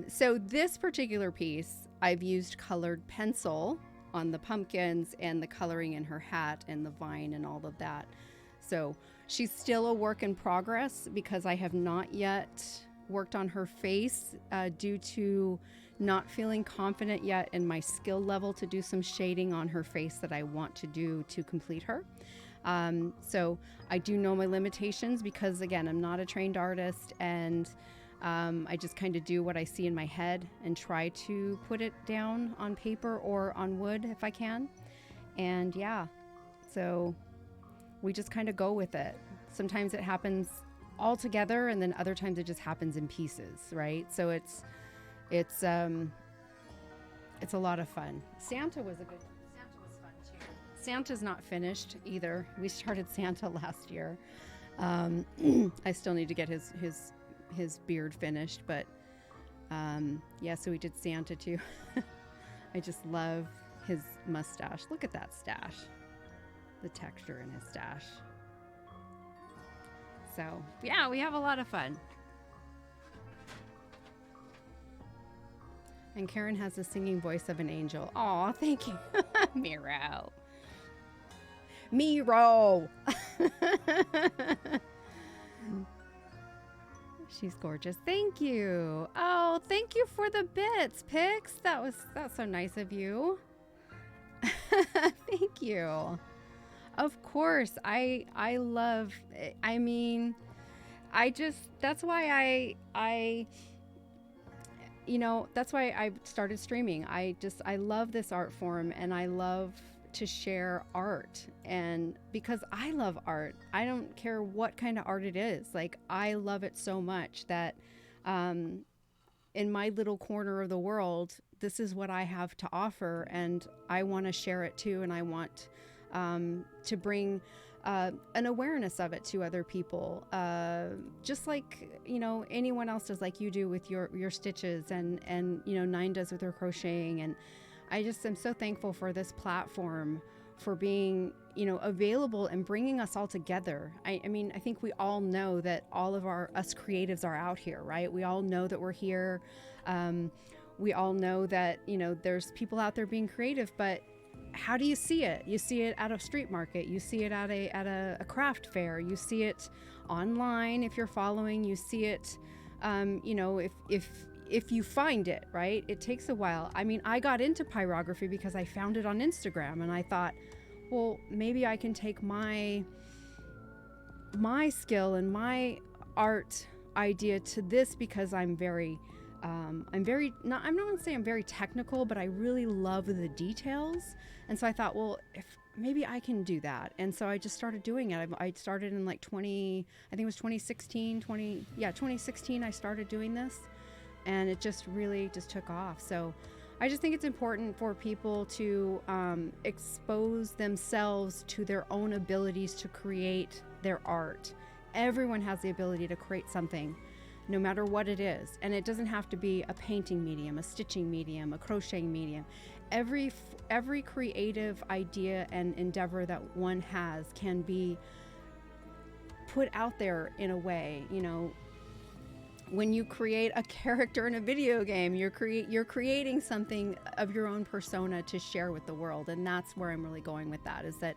So this particular piece, I've used colored pencil on the pumpkins and the coloring in her hat and the vine and all of that. So she's still a work in progress because I have not yet worked on her face due to not feeling confident yet in my skill level to do some shading on her face that I want to do to complete her. So I do know my limitations because, again, I'm not a trained artist, and I just kind of do what I see in my head and try to put it down on paper or on wood if I can. And yeah, so we just kind of go with it. Sometimes it happens all together, and then other times it just happens in pieces, right? So it's a lot of fun. Santa was fun too. Santa's not finished either. We started Santa last year. I still need to get his beard finished, but yeah, so we did Santa too. I just love his mustache. Look at that stash, the texture in his stash. So yeah, we have a lot of fun. And Karen has the singing voice of an angel. Aw, thank you. Miro. She's gorgeous. Thank you. Oh, thank you for the bits, Pix. That's so nice of you. Thank you. Of course, I love. I mean, that's why that's why I started streaming. I love this art form, and I love to share art, and because I love art, I don't care what kind of art it is. Like, I love it so much that in my little corner of the world, this is what I have to offer, and I want to share it too, and I want to bring an awareness of it to other people, just like anyone else does, like you do with your stitches, and Nine does with her crocheting. And I just am so thankful for this platform for being available and bringing us all together. I mean, I think we all know that all of us creatives are out here, right? We all know that we're here. We all know that there's people out there being creative, but how do you see it? You see it at a street market. You see it at a craft fair. You see it online if you're following. You see it, if you find it, right? It takes a while. I mean, I got into pyrography because I found it on Instagram, and I thought, well, maybe I can take my skill and my art idea to this, because I'm not going to say I'm very technical, but I really love the details. And so I thought, well, if maybe I can do that. And so I just started doing it. I started in like 2016, I started doing this, and it just really just took off. So I just think it's important for people to expose themselves to their own abilities to create their art. Everyone has the ability to create something, no matter what it is. And it doesn't have to be a painting medium, a stitching medium, a crocheting medium. Every creative idea and endeavor that one has can be put out there in a way. When you create a character in a video game, you're creating something of your own persona to share with the world. And that's where I'm really going with that, is that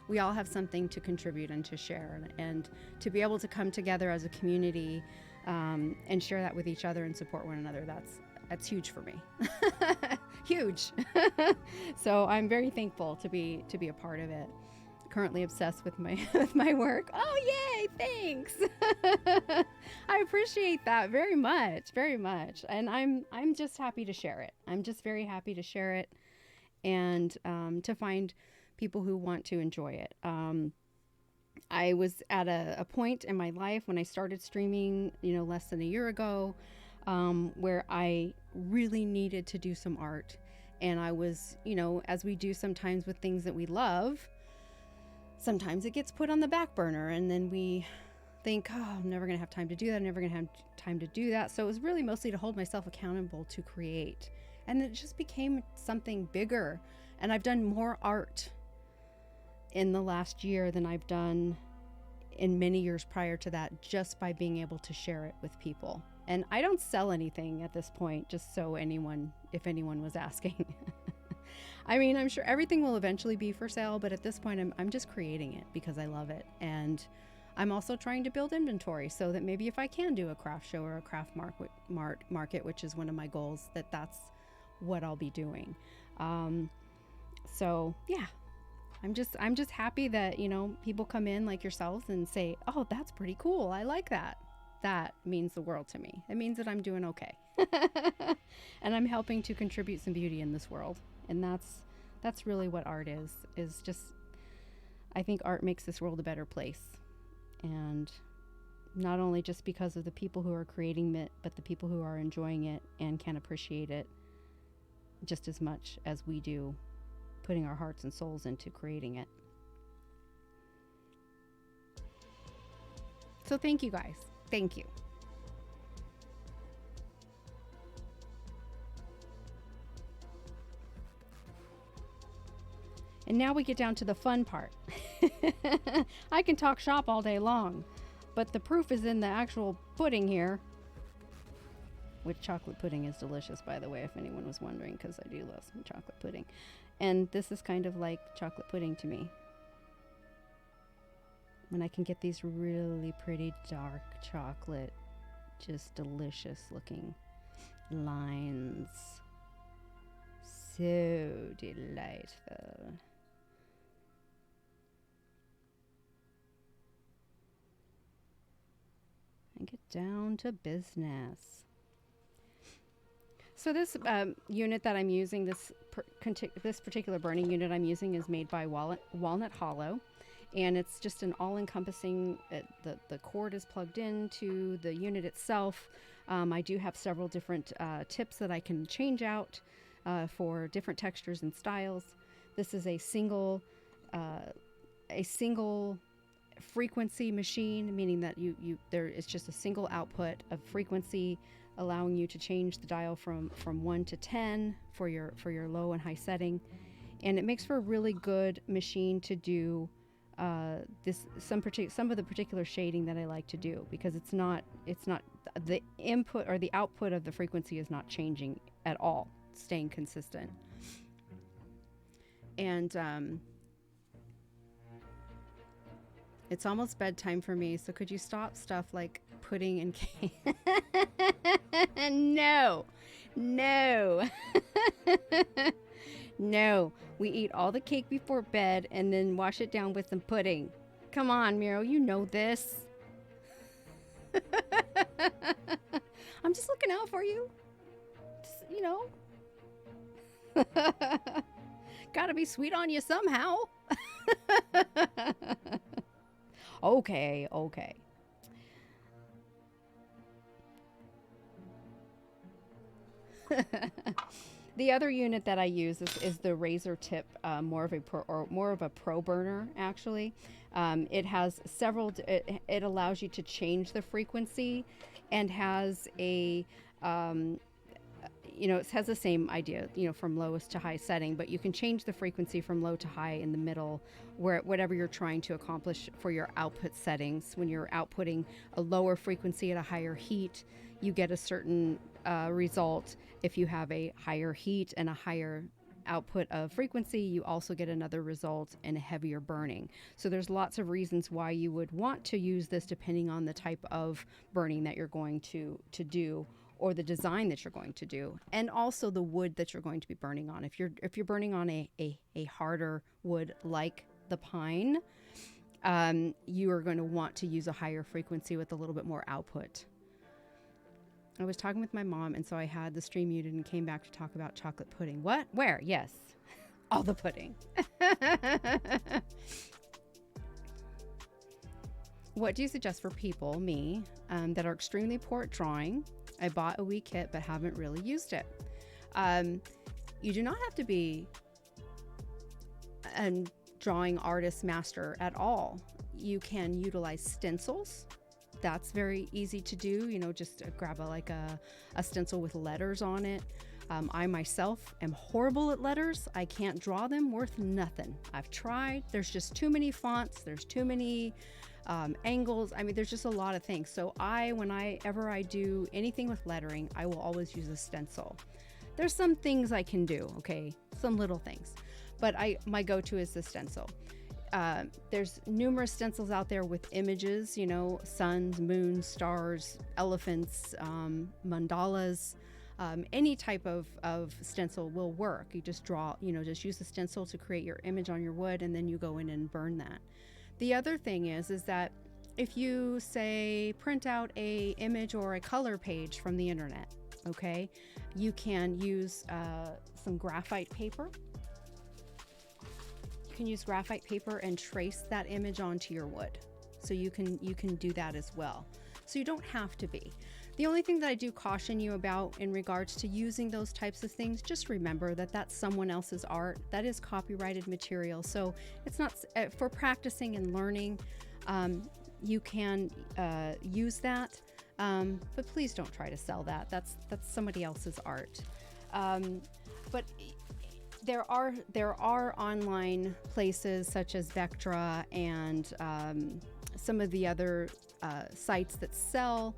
we all have something to contribute and to share, and to be able to come together as a community and share that with each other and support one another. That's huge for me. Huge. So I'm very thankful to be a part of it. Currently obsessed with my work. Oh, yay, thanks. I appreciate that very much, very much. And I'm just happy to share it. I'm just very happy to share it, and to find people who want to enjoy it. I was at a point in my life when I started streaming, less than a year ago, where I really needed to do some art. And I was, as we do sometimes with things that we love, sometimes it gets put on the back burner, and then we think, oh, I'm never going to have time to do that. I'm never going to have time to do that. So it was really mostly to hold myself accountable to create. And it just became something bigger. And I've done more art in the last year than I've done in many years prior to that, just by being able to share it with people. And I don't sell anything at this point, just so if anyone was asking. I mean, I'm sure everything will eventually be for sale, but at this point I'm just creating it because I love it. And I'm also trying to build inventory so that maybe if I can do a craft show or a craft market, which is one of my goals, that's what I'll be doing. So yeah, I'm just happy that, people come in like yourselves and say, oh, that's pretty cool. I like that. That means the world to me. It means that I'm doing okay. And I'm helping to contribute some beauty in this world. And that's really what art is just, I think art makes this world a better place. And not only just because of the people who are creating it, but the people who are enjoying it and can appreciate it just as much as we do, putting our hearts and souls into creating it. So thank you guys. Thank you. And now we get down to the fun part. I can talk shop all day long, but the proof is in the actual pudding here. Which chocolate pudding is delicious, by the way, if anyone was wondering, because I do love some chocolate pudding. And this is kind of like chocolate pudding to me. When I can get these really pretty dark chocolate, just delicious looking lines. So delightful. And get down to business. So this unit that I'm using, this particular burning unit I'm using, is made by Walnut Hollow. And it's just an all-encompassing, the cord is plugged into the unit itself. I do have several different tips that I can change out for different textures and styles. This is a single frequency machine, meaning that there is just a single output of frequency, allowing you to change the dial from 1 to 10 for your low and high setting. And it makes for a really good machine to do some of the particular shading that I like to do, because it's not the input or the output of the frequency is not changing at all, staying consistent. And it's almost bedtime for me, so could you stop stuff like pudding and cake? No. No, we eat all the cake before bed and then wash it down with some pudding. Come on, Miro, you know this. I'm just looking out for you. Just, gotta be sweet on you somehow. Okay. The other unit that I use is the razor tip, more of a pro burner actually. It has several. It allows you to change the frequency, and has a it has the same idea, from lowest to high setting, but you can change the frequency from low to high in the middle, whatever you're trying to accomplish for your output settings. When you're outputting a lower frequency at a higher heat, you get a certain result. If you have a higher heat and a higher output of frequency, you also get another result in a heavier burning. So there's lots of reasons why you would want to use this, depending on the type of burning that you're going to do, or the design that you're going to do, and also the wood that you're going to be burning on. If you're burning on a harder wood like the pine, you are going to want to use a higher frequency with a little bit more output. I was talking with my mom, and so I had the stream muted and came back to talk about chocolate pudding. What? Where? Yes. All the pudding. What do you suggest for people, me, that are extremely poor at drawing? I bought a wee kit but haven't really used it. You do not have to be a drawing artist master at all. You can utilize stencils. That's very easy to do. Just grab a stencil with letters on it. I myself am horrible at letters. I can't draw them worth nothing. I've tried. There's just too many fonts. There's too many angles. I mean, there's just a lot of things. So whenever I do anything with lettering, I will always use a stencil. There's some things I can do, okay, some little things, but my go-to is the stencil. There's numerous stencils out there with images, you know, suns, moons, stars, elephants, mandalas. Any type of stencil will work. You just draw, you know, just use the stencil to create your image on your wood, and then you go in and burn that. The other thing is that if you say print out a image or a color page from the internet, okay, you can use some graphite paper. You can use graphite paper and trace that image onto your wood. So you can do that as well. So you don't have to be. The only thing that I do caution you about in regards to using those types of things, just remember that that's someone else's art. That is copyrighted material. So it's not for practicing and learning. You can use that, but please don't try to sell that. That's somebody else's art. But there are online places such as Vectra and some of the other sites that sell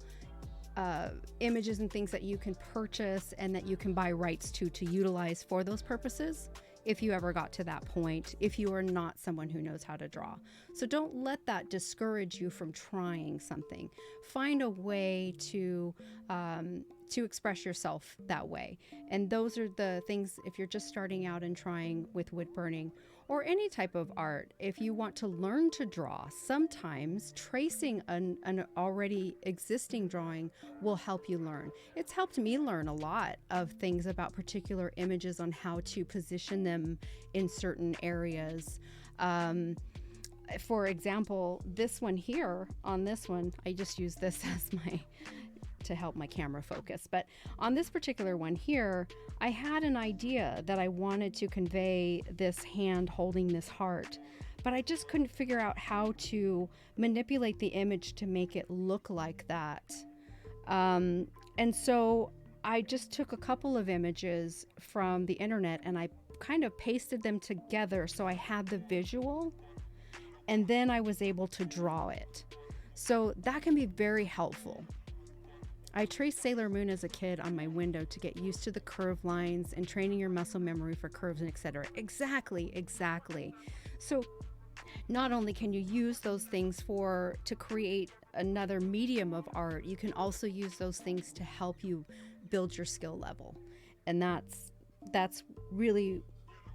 images and things that you can purchase and that you can buy rights to utilize for those purposes if you ever got to that point, if you are not someone who knows how to draw. So don't let that discourage you from trying something. Find a way to express yourself that way. And those are the things, if you're just starting out and trying with wood burning or any type of art, if you want to learn to draw, sometimes tracing an already existing drawing will help you learn. It's helped me learn a lot of things about particular images on how to position them in certain areas. For example, this one here, on this one, I just use this as to help my camera focus. But on this particular one here, I had an idea that I wanted to convey this hand holding this heart, but I just couldn't figure out how to manipulate the image to make it look like that. And so I just took a couple of images from the internet and I kind of pasted them together so I had the visual, and then I was able to draw it. So that can be very helpful. I traced Sailor Moon as a kid on my window to get used to the curve lines and training your muscle memory for curves and etc. Exactly. So not only can you use those things to create another medium of art, you can also use those things to help you build your skill level. And that's really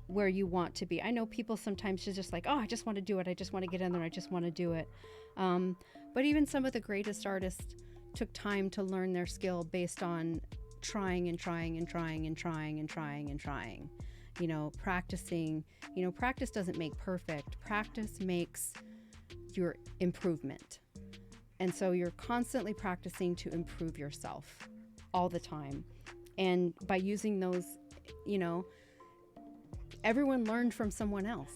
where you want to be. I know people sometimes are just like, oh, I just want to do it. I just want to get in there. I just want to do it. But even some of the greatest artists took time to learn their skill based on trying. You know, practicing. You know, practice doesn't make perfect. Practice makes your improvement. And so you're constantly practicing to improve yourself all the time. And by using those, you know, everyone learned from someone else.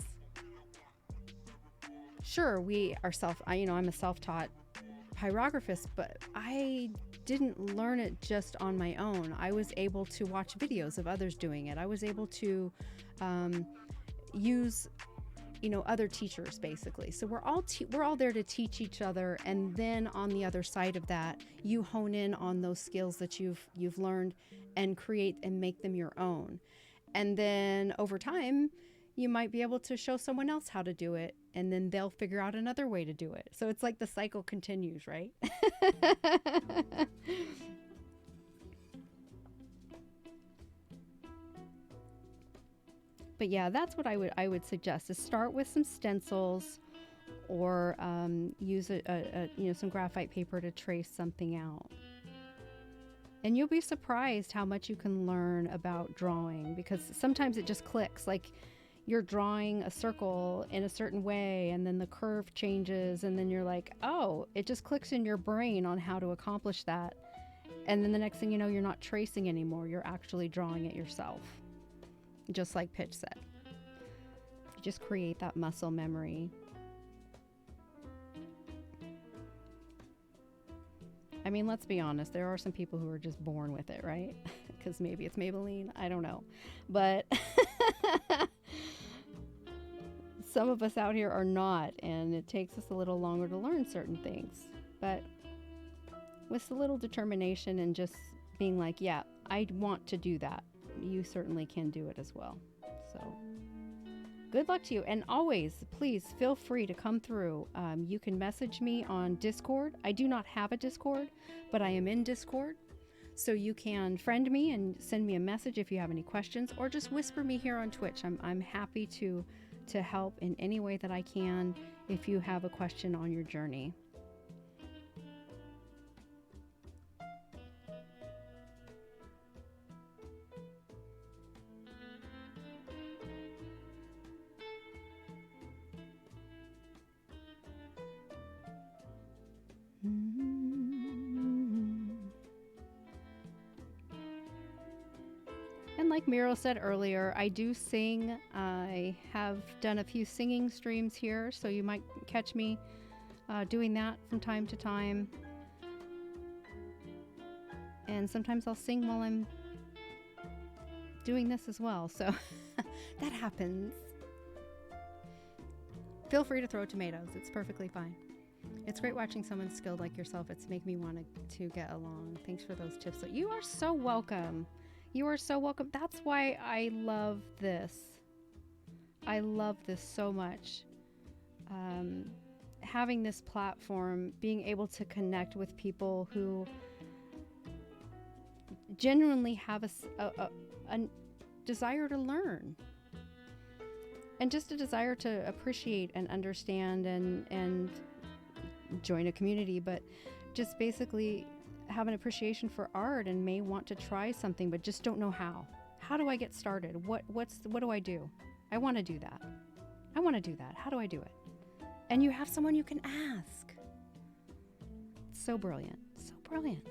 Sure, I'm a self-taught pyrographist, but I didn't learn it just on my own. I was able to watch videos of others doing it. I was able to use, you know, other teachers basically. So we're all there to teach each other, and then on the other side of that, you hone in on those skills that you've learned and create and make them your own. And then over time, you might be able to show someone else how to do it, and then they'll figure out another way to do it. So it's like the cycle continues, right? But yeah, that's what I would suggest, is start with some stencils or use some graphite paper to trace something out. And you'll be surprised how much you can learn about drawing, because sometimes it just clicks. Like, you're drawing a circle in a certain way and then the curve changes, and then you're like, oh, it just clicks in your brain on how to accomplish that. And then the next thing you know, you're not tracing anymore. You're actually drawing it yourself. Just like Pitch said. You just create that muscle memory. I mean, let's be honest. There are some people who are just born with it, right? because maybe it's Maybelline. I don't know. But some of us out here are not, and it takes us a little longer to learn certain things. But with a little determination and just being like, yeah, I want to do that, you certainly can do it as well. So good luck to you. And always, please feel free to come through. You can message me on Discord. I do not have a Discord, but I am in Discord. So you can friend me and send me a message if you have any questions, or just whisper me here on Twitch. I'm happy to help in any way that I can if you have a question on your journey. And like Miro said earlier, I do sing. I have done a few singing streams here, so you might catch me doing that from time to time. And sometimes I'll sing while I'm doing this as well, so that happens. Feel free to throw tomatoes. It's perfectly fine. It's great watching someone skilled like yourself. It's make me want to get along. Thanks for those tips. So you are so welcome. You are so welcome. That's why I love this. I love this so much. Having this platform, being able to connect with people who genuinely have a desire to learn. And just a desire to appreciate and understand and join a community, but just basically have an appreciation for art and may want to try something but just don't know how. How do I get started? What do I do? I want to do that. I want to do that. How do I do it? And you have someone you can ask. It's so brilliant. So brilliant.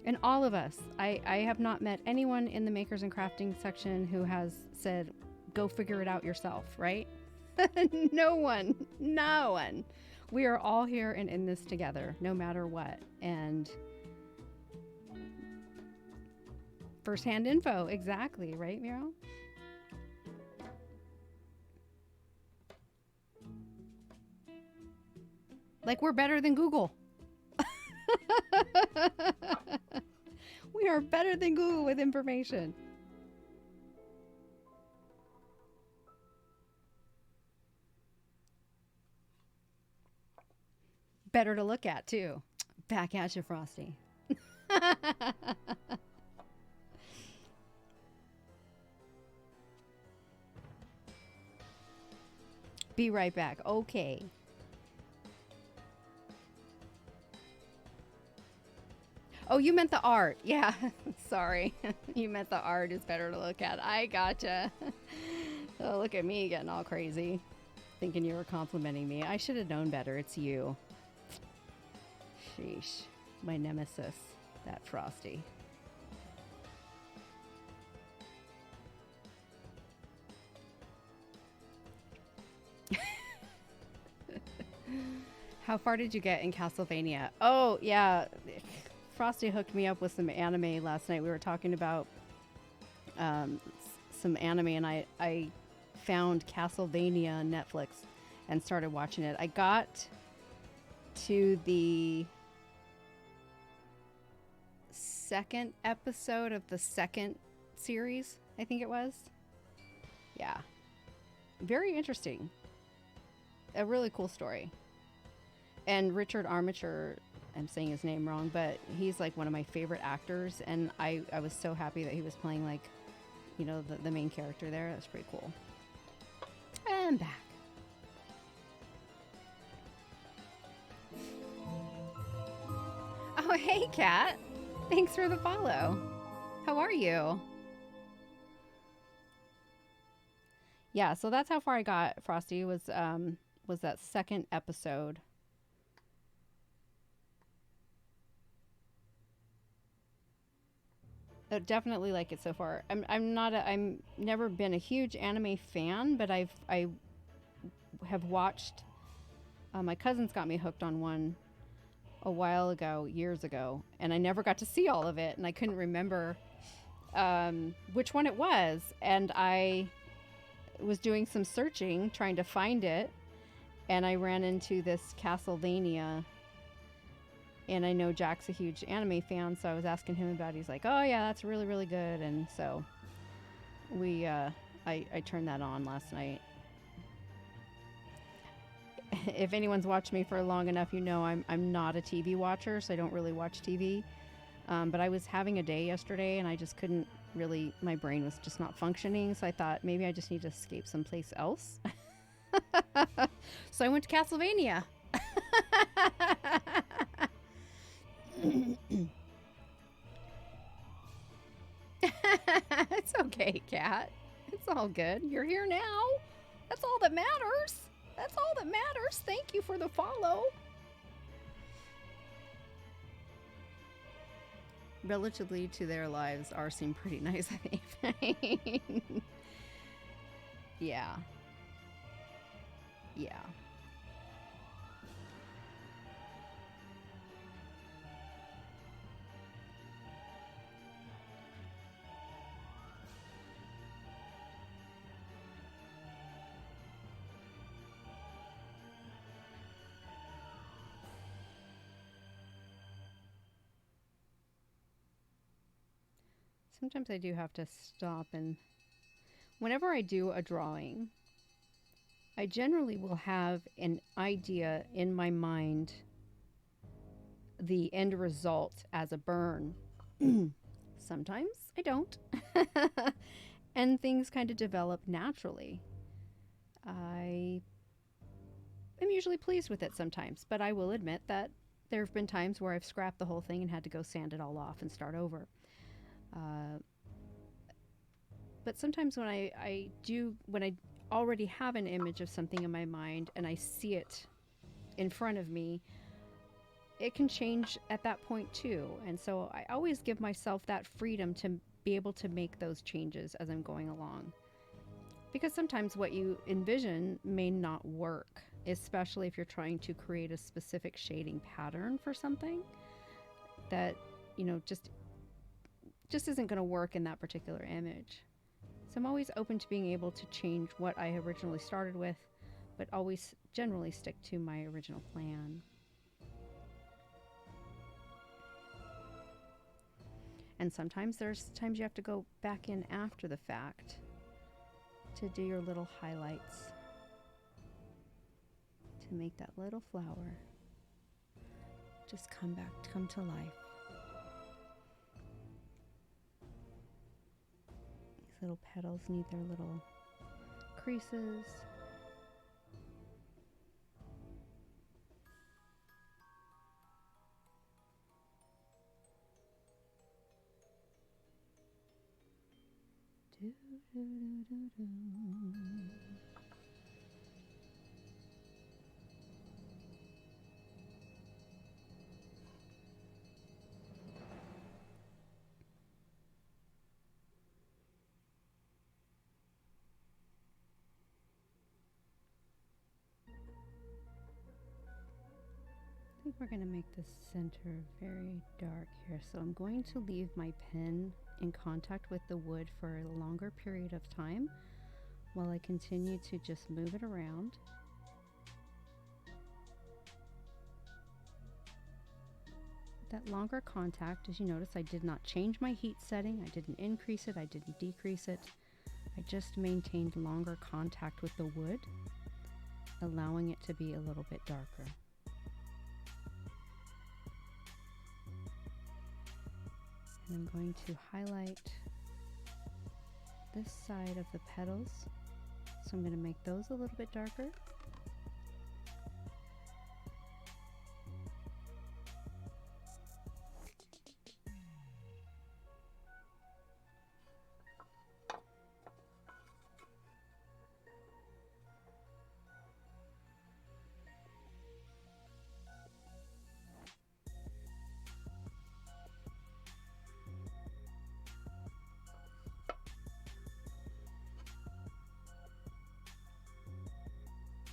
And all of us, I have not met anyone in the makers and crafting section who has said, go figure it out yourself, right? No one. We are all here and in this together, no matter what. And firsthand info, exactly, right, Miro? Like we're better than Google. We are better than Google with information. Better to look at, too. Back at you, Frosty. Be right back. Okay. Oh, you meant the art. Yeah. Sorry. You meant the art is better to look at. I gotcha. Oh, look at me getting all crazy. Thinking you were complimenting me. I should have known better. It's you. Sheesh. My nemesis. That Frosty. How far did you get in Castlevania? Oh, yeah. Frosty hooked me up with some anime last night. We were talking about some anime, and I found Castlevania on Netflix and started watching it. I got to the second episode of the second series, I think it was. Yeah. Very interesting. A really cool story. And Richard Armature, I'm saying his name wrong, but he's like one of my favorite actors, and I was so happy that he was playing like, you know, the main character there. That's pretty cool. And I'm back. Oh, hey, Kat. Thanks for the follow. How are you? Yeah, so that's how far I got, Frosty, was that second episode. I definitely like it so far. I'm never been a huge anime fan, but I have watched. My cousins got me hooked on one a while ago, years ago, and I never got to see all of it, and I couldn't remember which one it was. And I was doing some searching, trying to find it, and I ran into this Castlevania. And I know Jack's a huge anime fan, so I was asking him about it. He's like, oh yeah, that's really, really good. And so I turned that on last night. If anyone's watched me for long enough, you know I'm not a TV watcher, so I don't really watch TV. But I was having a day yesterday, and I just couldn't really, my brain was just not functioning, so I thought maybe I just need to escape someplace else. So I went to Castlevania. It's okay, Cat. It's all good. You're here now. That's all that matters. That's all that matters. Thank you for the follow. Relatively to their lives, ours seem pretty nice, I think. Yeah. Yeah. Sometimes I do have to stop, and whenever I do a drawing, I generally will have an idea in my mind, the end result as a burn. Sometimes I don't. And things kind of develop naturally. I am usually pleased with it sometimes, but I will admit that there have been times where I've scrapped the whole thing and had to go sand it all off and start over. But sometimes when I already have an image of something in my mind and I see it in front of me, it can change at that point too. And so I always give myself that freedom to be able to make those changes as I'm going along. Because sometimes what you envision may not work, especially if you're trying to create a specific shading pattern for something that, just isn't going to work in that particular image. So I'm always open to being able to change what I originally started with, but always generally stick to my original plan. And sometimes there's times you have to go back in after the fact to do your little highlights, to make that little flower just come to life. These little petals need their little creases. Do, do, do, do, do. I think we're going to make the center very dark here, so I'm going to leave my pen in contact with the wood for a longer period of time while I continue to just move it around. That longer contact, as you notice, I did not change my heat setting, I didn't increase it, I didn't decrease it. I just maintained longer contact with the wood, allowing it to be a little bit darker. And I'm going to highlight this side of the petals. So I'm going to make those a little bit darker.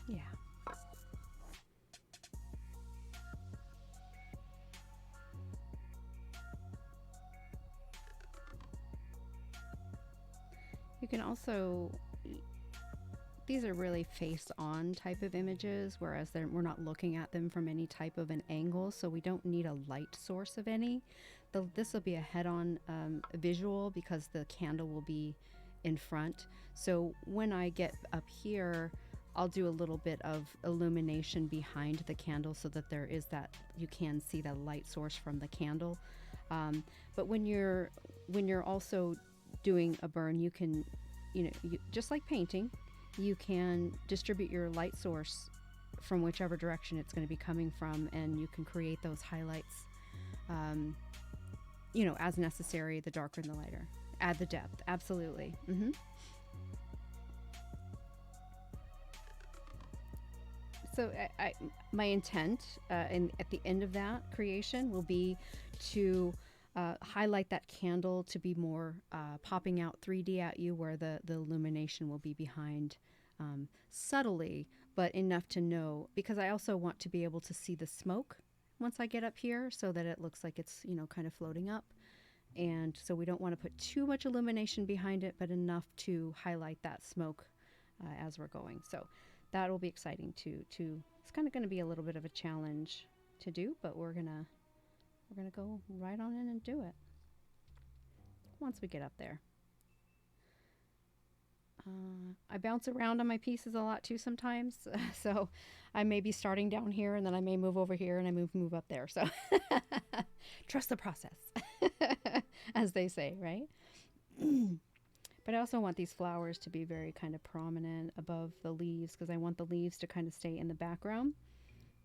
Yeah. You can also, these are really face-on type of images, whereas we're not looking at them from any type of an angle, so we don't need a light source of any. This will be a head-on visual because the candle will be in front. So when I get up here, I'll do a little bit of illumination behind the candle so that there is that, you can see the light source from the candle. But when you're also doing a burn, you can, just like painting, you can distribute your light source from whichever direction it's going to be coming from, and you can create those highlights, as necessary, the darker and the lighter. Add the depth, absolutely. So my intent at the end of that creation will be to highlight that candle to be more popping out 3D at you, where the illumination will be behind, subtly, but enough to know, because I also want to be able to see the smoke once I get up here so that it looks like it's, kind of floating up. And so we don't want to put too much illumination behind it, but enough to highlight that smoke as we're going. So that will be exciting too. It's kind of going to be a little bit of a challenge to do, but we're gonna go right on in and do it once we get up there. I bounce around on my pieces a lot too sometimes, so I may be starting down here and then I may move over here and I move up there. So trust the process, as they say, right? But I also want these flowers to be very kind of prominent above the leaves, because I want the leaves to kind of stay in the background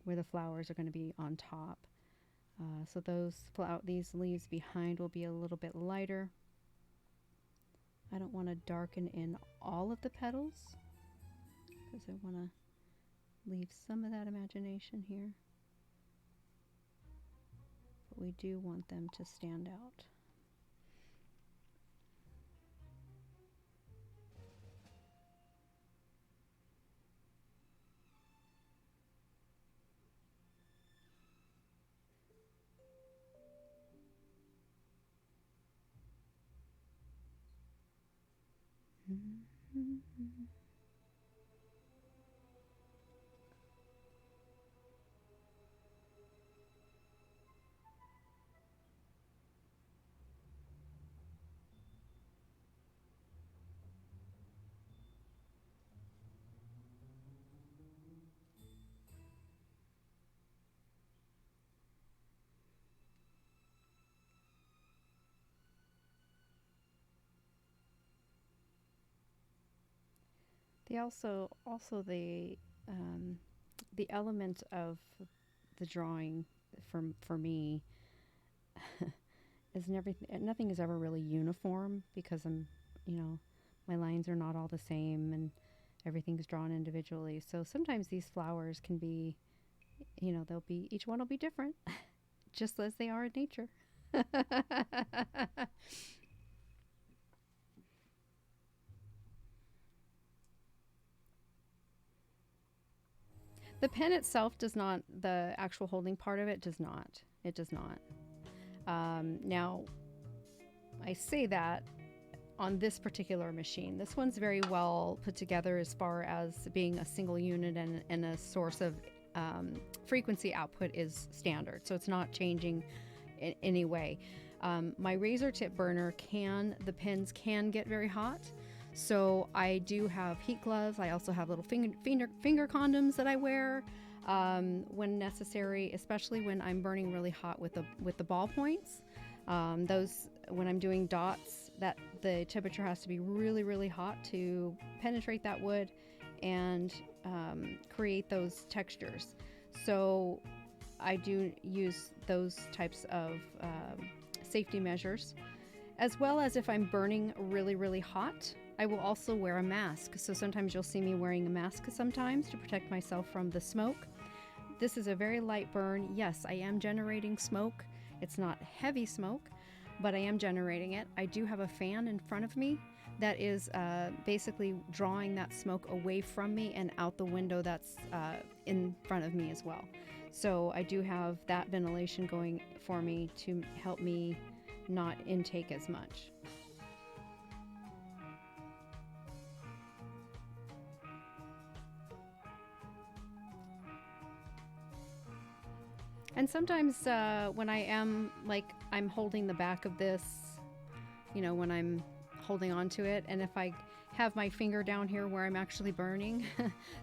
where the flowers are going to be on top. So these leaves behind will be a little bit lighter. I don't want to darken in all of the petals because I want to leave some of that imagination here. But we do want them to stand out. They also the element of the drawing for me is nothing is ever really uniform, because my lines are not all the same and everything's drawn individually. So sometimes these flowers can be, each one will be different, just as they are in nature. The pen itself does not, the actual holding part of it does not. It does not. Now, I say that on this particular machine. This one's very well put together as far as being a single unit, and a source of frequency output is standard. So it's not changing in any way. My razor tip burner the pens can get very hot. So I do have heat gloves. I also have little finger condoms that I wear when necessary, especially when I'm burning really hot with the ball points. When I'm doing dots, that the temperature has to be really, really hot to penetrate that wood and create those textures. So I do use those types of safety measures, as well as if I'm burning really, really hot, I will also wear a mask. So sometimes you'll see me wearing a mask sometimes to protect myself from the smoke. This is a very light burn. Yes, I am generating smoke. It's not heavy smoke, but I am generating it. I do have a fan in front of me that is basically drawing that smoke away from me and out the window that's in front of me as well. So I do have that ventilation going for me to help me not intake as much. And sometimes when I am, like, I'm holding the back of this, you know, when I'm holding on to it, and if I have my finger down here where I'm actually burning,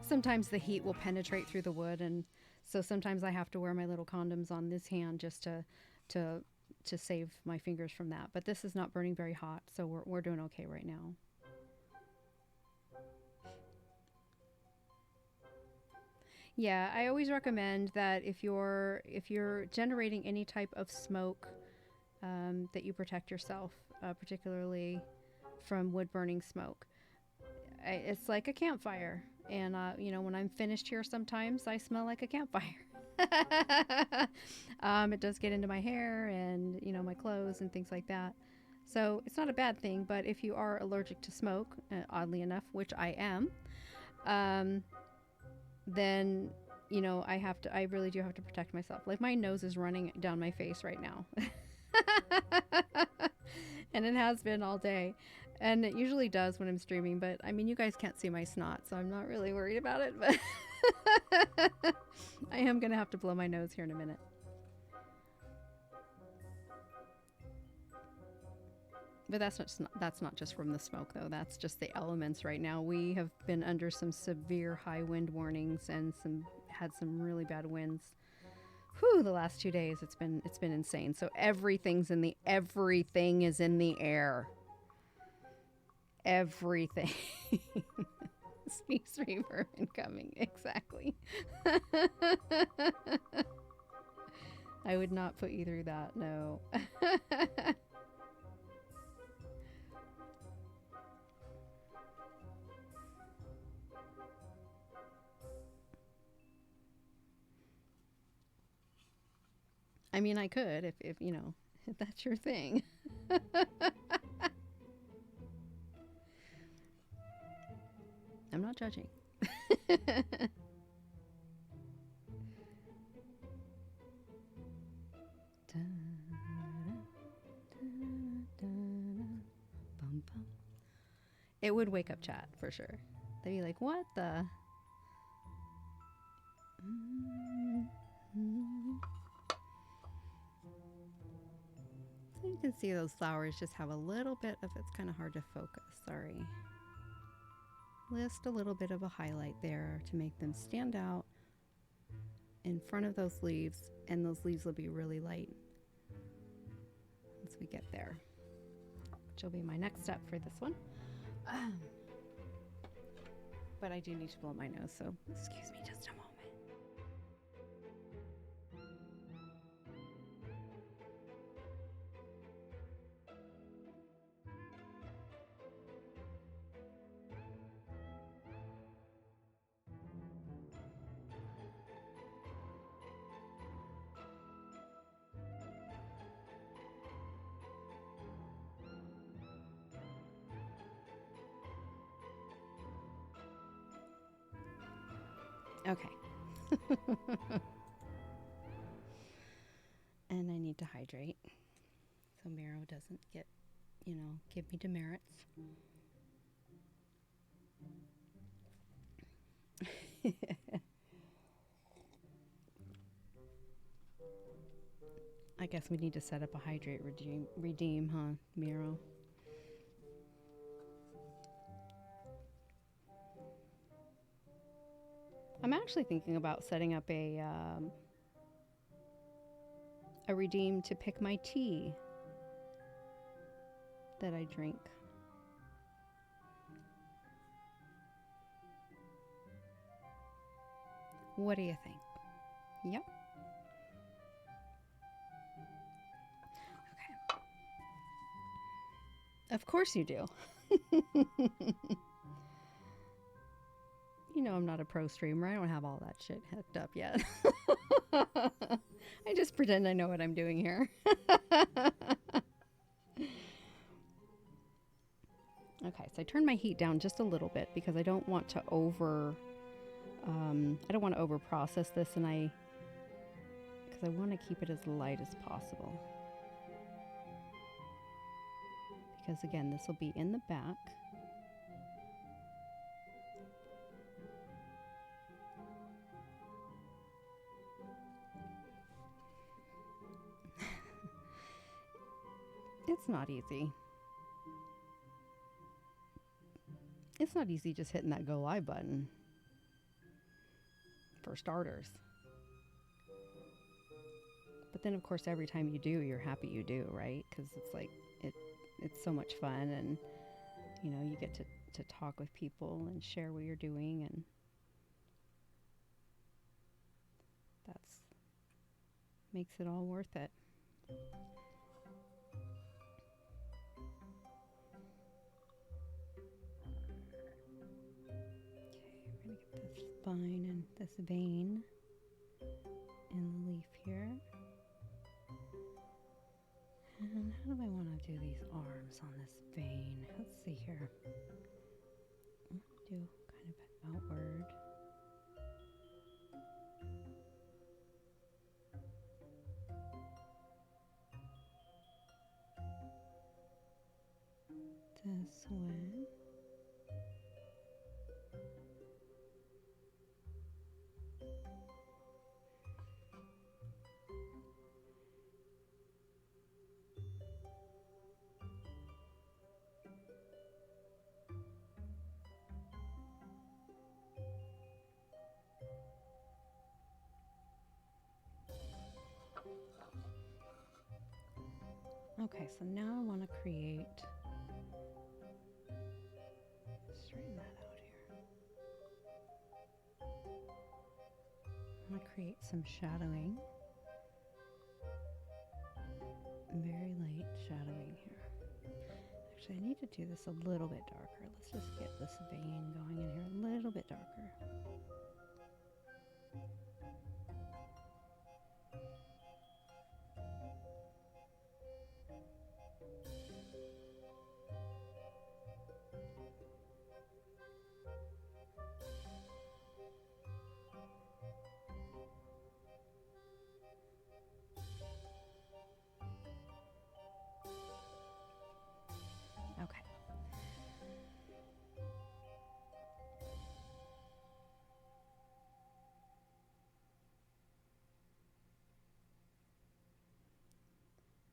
sometimes the heat will penetrate through the wood, and so sometimes I have to wear my little condoms on this hand just to save my fingers from that. But this is not burning very hot, so we're doing okay right now. Yeah, I always recommend that if you're generating any type of smoke, that you protect yourself, particularly from wood burning smoke. It's like a campfire, and you know, when I'm finished here, sometimes I smell like a campfire. It does get into my hair and, you know, my clothes and things like that. So it's not a bad thing, but if you are allergic to smoke, oddly enough, which I am, um, then, you know, I really do have to protect myself. Like, my nose is running down my face right now. And it has been all day. And it usually does when I'm streaming, but I mean, you guys can't see my snot, so I'm not really worried about it, but I am going to have to blow my nose here in a minute. But that's not just from the smoke, though. That's just the elements right now. We have been under some severe high wind warnings and had some really bad winds. Whew, the last 2 days it's been insane. So everything is in the air. Everything. Sneeze reverb incoming. Exactly. I would not put you through that. No. I mean, I could if you know, if that's your thing. I'm not judging. It would wake up chat for sure. They'd be like, what the? So you can see those flowers just have a little bit of, it's kind of hard to focus, sorry. Just a little bit of a highlight there to make them stand out in front of those leaves, and those leaves will be really light once we get there, which will be my next step for this one. But I do need to blow my nose, so excuse me just a moment. Okay. And I need to hydrate so Miro doesn't get, you know, give me demerits. I guess we need to set up a hydrate redeem, huh, Miro? I'm actually thinking about setting up a redeem to pick my tea that I drink. What do you think? Yep. Okay. Of course you do. You know I'm not a pro streamer. I don't have all that shit hooked up yet. I just pretend I know what I'm doing here. Okay, so I turned my heat down just a little bit because I don't want to over process this, and because I want to keep it as light as possible. Because again, this will be in the back. It's not easy. It's not easy just hitting that go live button, for starters. But then, of course, every time you do, you're happy you do, right? Because it's like, it's so much fun, and, you know, you get to talk with people and share what you're doing, and that's makes it all worth it. Okay, we're going to get this spine and this vein in the leaf here. And how do I want to do these arms on this vein? Let's see here. I'm going to do kind of outward. This way. Okay, so now I want to create, straighten that out here. I want to create some shadowing, very light shadowing here. Actually, I need to do this a little bit darker. Let's just get this vein going in here a little bit darker. Okay.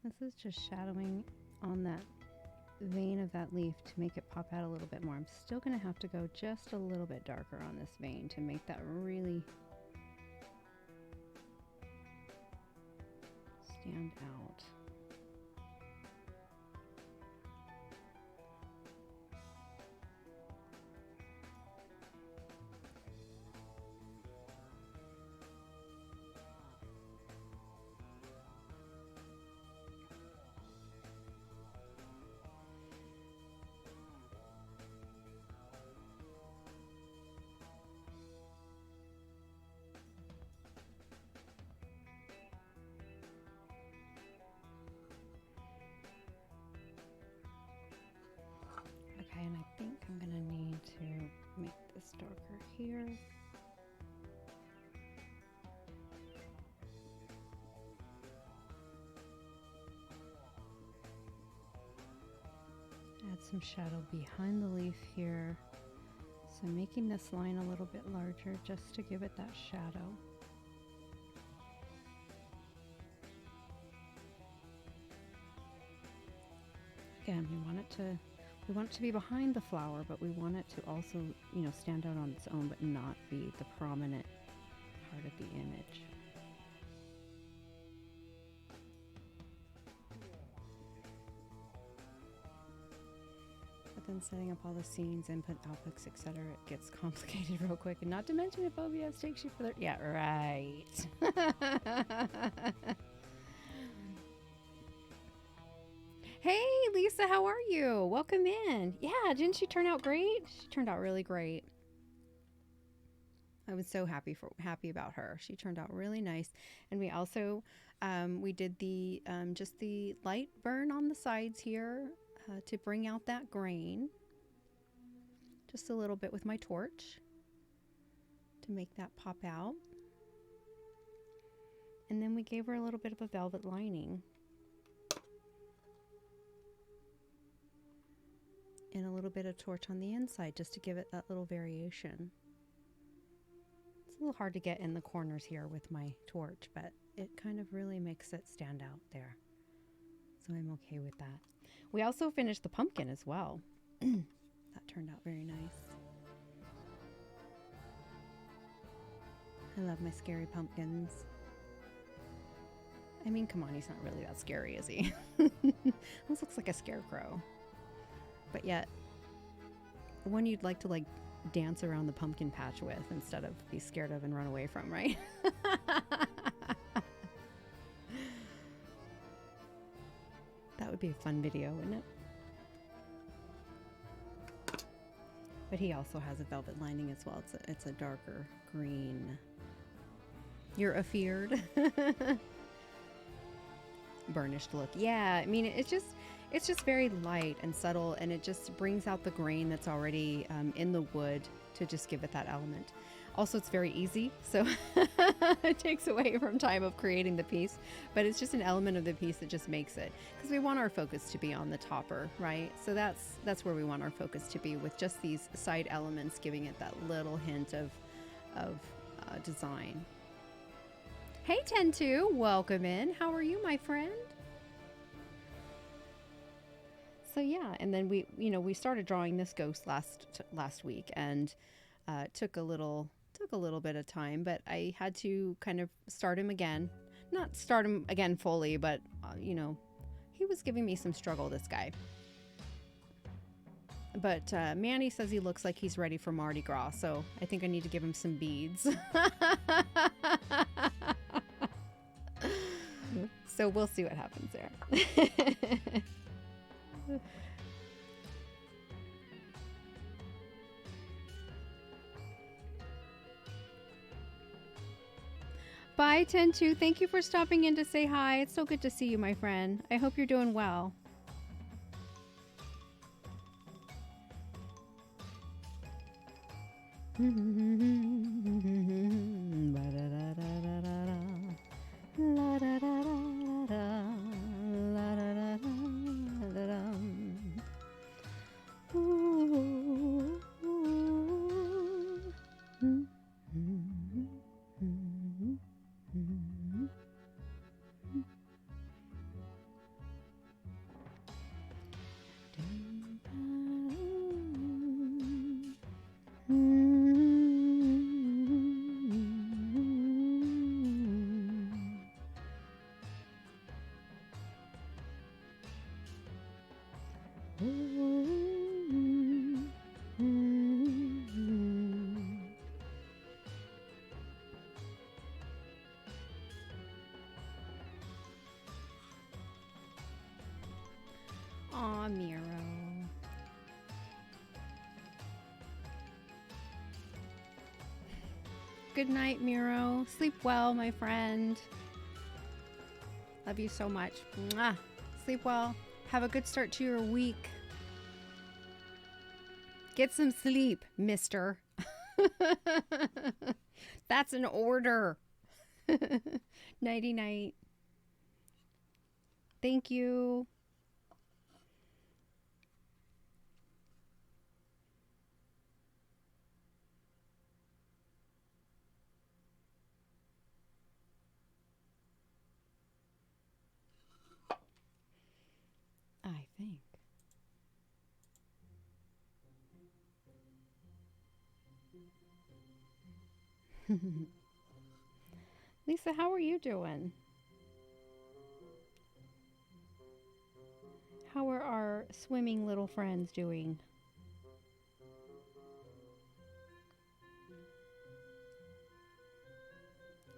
This is just shadowing on that vein of that leaf to make it pop out a little bit more. I'm still going to have to go just a little bit darker on this vein to make that really stand out. Okay, and I think I'm gonna need to make this darker here. Add some shadow behind the leaf here. So making this line a little bit larger just to give it that shadow. Again, we want it to be behind the flower, but we want it to also, you know, stand out on its own, but not be the prominent part of the image. But then setting up all the scenes, input, outputs, etc., it gets complicated real quick. And not to mention if OBS takes you for their... Yeah, right. Hey, Lisa, how are you? Welcome in. Yeah, didn't she turn out great? She turned out really great. I was so happy about her. She turned out really nice. And we also, we did the, just the light burn on the sides here to bring out that grain. Just a little bit with my torch to make that pop out. And then we gave her a little bit of a velvet lining. And a little bit of torch on the inside just to give it that little variation. It's a little hard to get in the corners here with my torch, but it kind of really makes it stand out there. So I'm okay with that. We also finished the pumpkin as well. That turned out very nice. I love my scary pumpkins. I mean, come on, he's not really that scary, is he? This looks like a scarecrow. But yet, one you'd like to like dance around the pumpkin patch with instead of be scared of and run away from, right? That would be a fun video, wouldn't it? But he also has a velvet lining as well. It's a darker green. You're afeared. Burnished look. Yeah, I mean, it's just very light and subtle, and it just brings out the grain that's already in the wood to just give it that element. Also, it's very easy, so it takes away from time of creating the piece, but it's just an element of the piece that just makes it, because we want our focus to be on the topper, right? So that's where we want our focus to be, with just these side elements giving it that little hint of design. Hey 10-2, welcome in. How are you, my friend? So yeah, and then we started drawing this ghost last week, and took a little bit of time, but I had to kind of start him again. Not start him again fully, but he was giving me some struggle, this guy. But Manny says he looks like he's ready for Mardi Gras, so I think I need to give him some beads. So we'll see what happens there. Bye, 10-2. Thank you for stopping in to say hi. It's so good to see you, my friend. I hope you're doing well. Aw, Miro. Good night, Miro. Sleep well, my friend. Love you so much. Mwah. Sleep well. Have a good start to your week. Get some sleep, mister. That's an order. Nighty night. Thank you. I think. Lisa, how are you doing? How are our swimming little friends doing?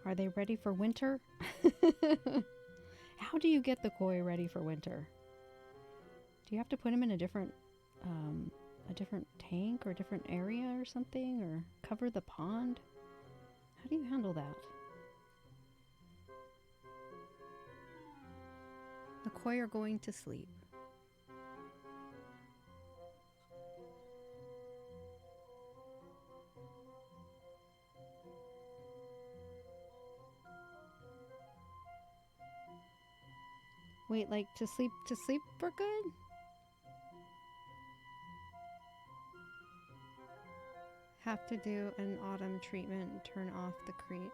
Are they ready for winter? How do you get the koi ready for winter? Do you have to put them in a different tank or a different area or something, or cover the pond? How do you handle that? The koi are going to sleep. Wait, like to sleep for good? Have to do an autumn treatment and turn off the creek.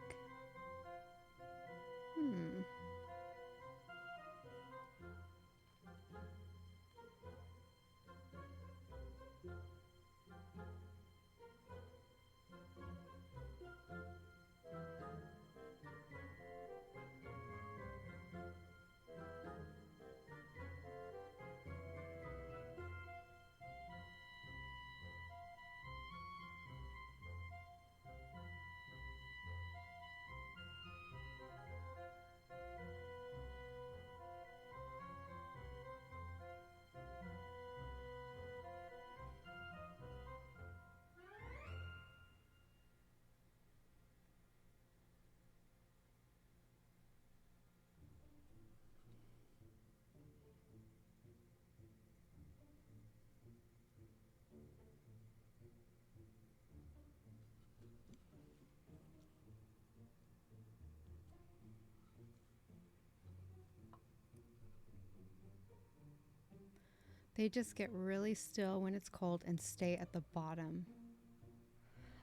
They just get really still when it's cold and stay at the bottom.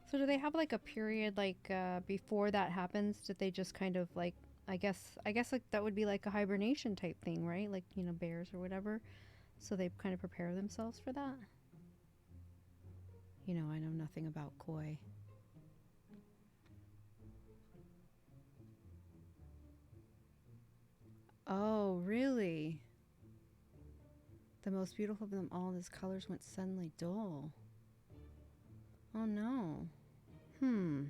So do they have like a period like before that happens? Did they just kind of like, I guess like that would be like a hibernation type thing, right? Like, you know, bears or whatever. So they kind of prepare themselves for that. You know, I know nothing about koi. Oh, really? The most beautiful of them all, his colors went suddenly dull. Oh no. Hmm.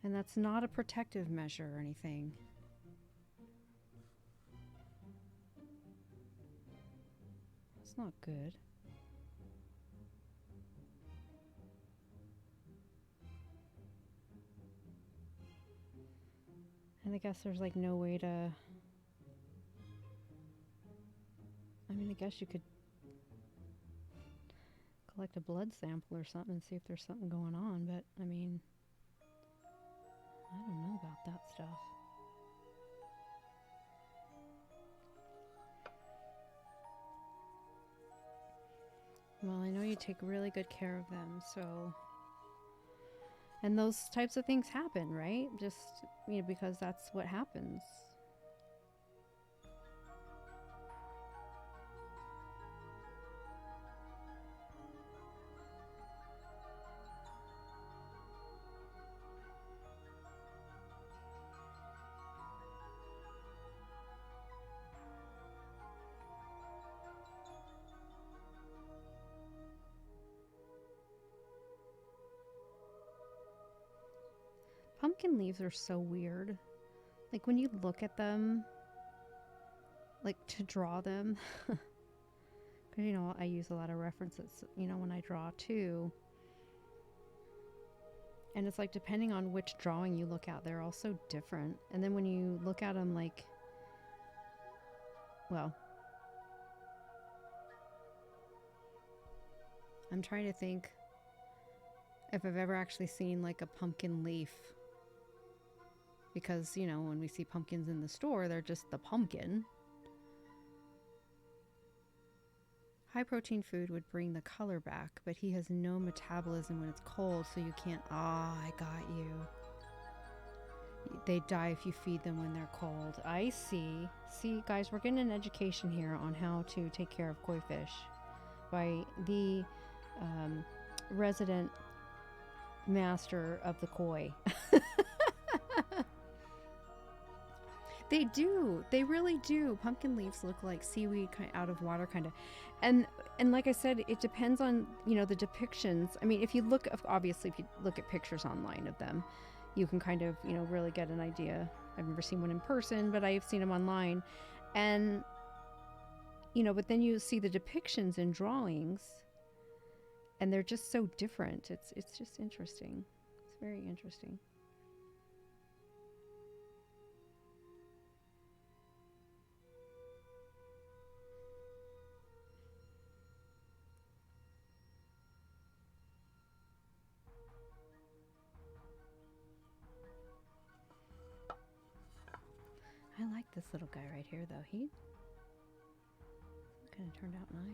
And that's not a protective measure or anything. That's not good. And I guess there's like no way to... I mean, I guess you could collect a blood sample or something and see if there's something going on, but I mean, I don't know about that stuff. Well, I know you take really good care of them, so... And those types of things happen, right? Just, you know, because that's what happens. Pumpkin leaves are so weird. Like when you look at them, like to draw them, because, you know, I use a lot of references, you know, when I draw too. And it's like depending on which drawing you look at, they're all so different. And then when you look at them like, well, I'm trying to think if I've ever actually seen like a pumpkin leaf. Because, you know, when we see pumpkins in the store, they're just the pumpkin. High protein food would bring the color back, but he has no metabolism when it's cold, so you can't... Ah, I got you. They die if you feed them when they're cold. I see. See, guys, we're getting an education here on how to take care of koi fish by the resident master of the koi. They do. They really do. Pumpkin leaves look like seaweed out of water, kind of. And like I said, it depends on, you know, the depictions. I mean, if you look, obviously, if you look at pictures online of them, you can kind of, you know, really get an idea. I've never seen one in person, but I've seen them online. And, you know, but then you see the depictions in drawings, and they're just so different. It's just interesting. It's very interesting. I like this little guy right here, though. He kind of turned out nice.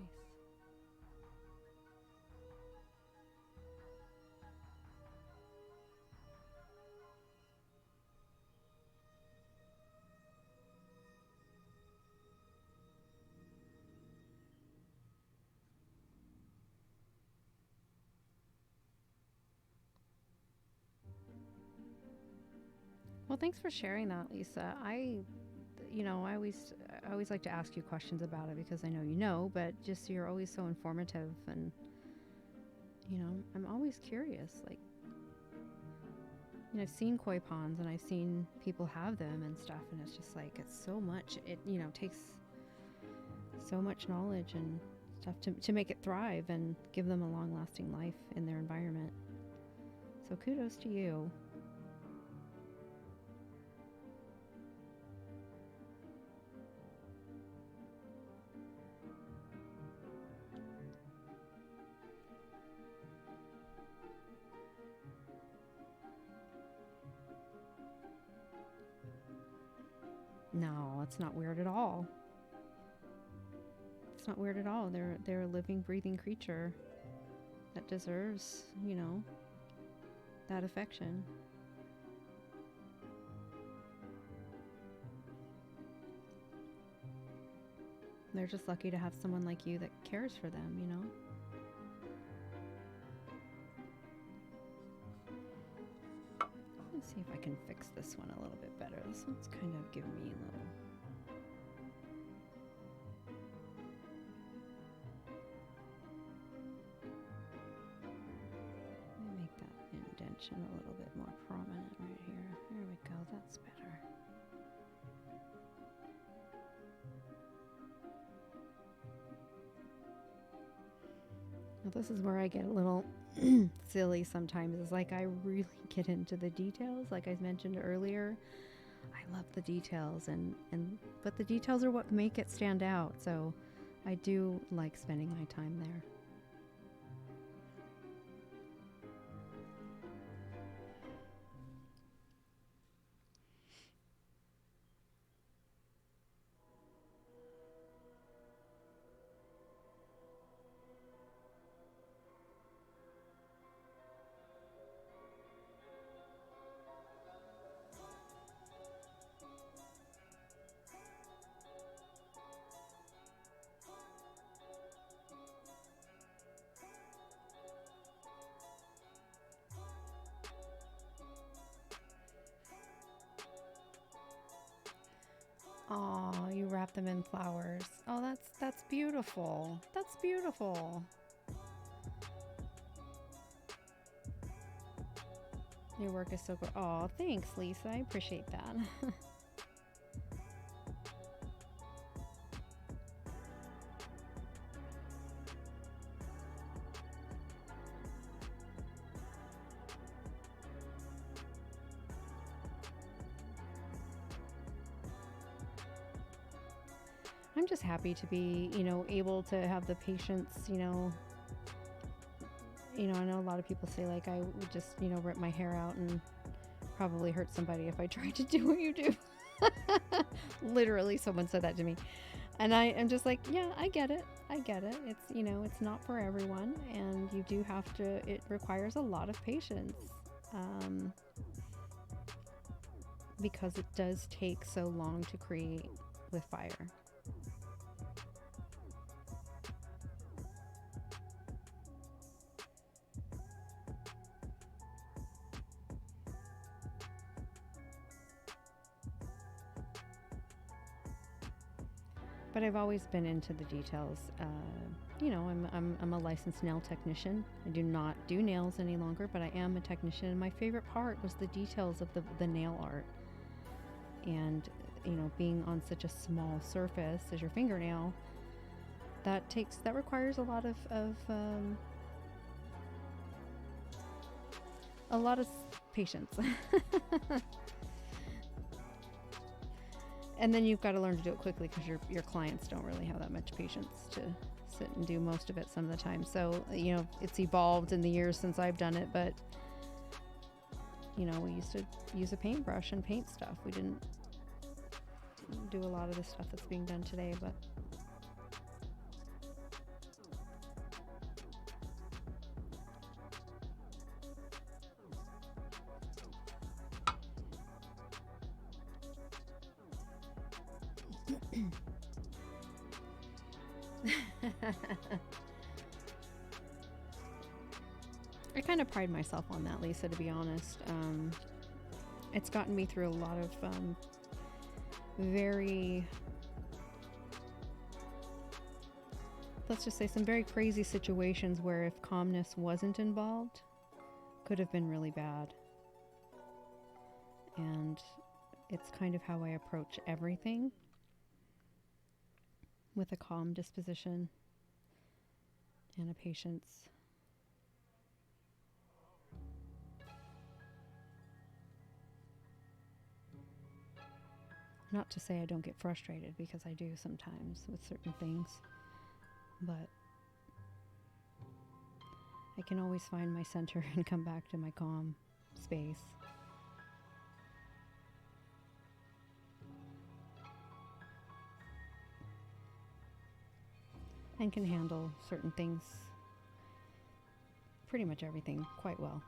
Well, thanks for sharing that, Lisa. You know, I always like to ask you questions about it because I know you know, but just you're always so informative, and you know, I'm always curious. Like, you know, I've seen koi ponds and I've seen people have them and stuff, and it's just like it's so much. It, you know, takes so much knowledge and stuff to make it thrive and give them a long-lasting life in their environment. So kudos to you. it's not weird at all. It's not weird at all. They're a living, breathing creature that deserves, you know, that affection. They're just lucky to have someone like you that cares for them, you know? Let's see if I can fix this one a little bit better. This one's kind of giving me a little... Let me make that indentation a little bit more prominent right here. There we go, that's better. Now this is where I get a little silly sometimes. It's like I really get into the details, like I mentioned earlier. I love the details, but the details are what make it stand out. So I do like spending my time there. Oh, you wrap them in flowers. Oh, that's beautiful. That's beautiful. Your work is so good. Oh, thanks, Lisa. I appreciate that. I'm just happy to be, you know, able to have the patience, you know, I know a lot of people say like I would just, you know, rip my hair out and probably hurt somebody if I tried to do what you do. Literally, someone said that to me. And I am just like, yeah, I get it. I get it. It's, you know, it's not for everyone. And you do have to, it requires a lot of patience. Because it does take so long to create with fire. But I've always been into the details. You know, I'm a licensed nail technician. I do not do nails any longer, but I am a technician. And my favorite part was the details of the nail art. And, you know, being on such a small surface as your fingernail, that requires a lot of patience. And then you've got to learn to do it quickly because your clients don't really have that much patience to sit and do most of it some of the time. So, you know, it's evolved in the years since I've done it, but, you know, we used to use a paintbrush and paint stuff. We didn't do a lot of the stuff that's being done today, but... I kind of pride myself on that, Lisa, to be honest. It's gotten me through a lot of let's just say some very crazy situations where if calmness wasn't involved, could have been really bad. And it's kind of how I approach everything, with a calm disposition and a patience. Not to say I don't get frustrated, because I do sometimes with certain things, but I can always find my center and come back to my calm space. and can handle certain things, pretty much everything, quite well.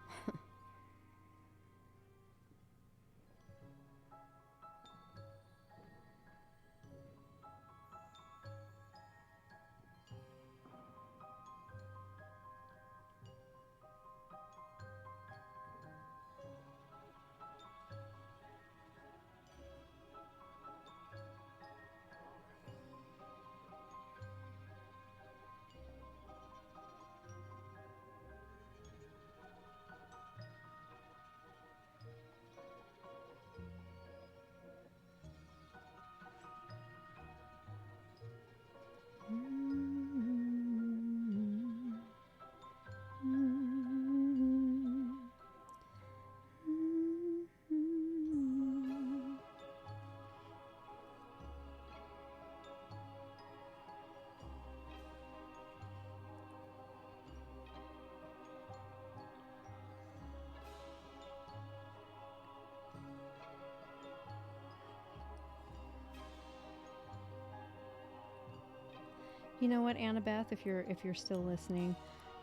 You know what, Annabeth, if you're still listening,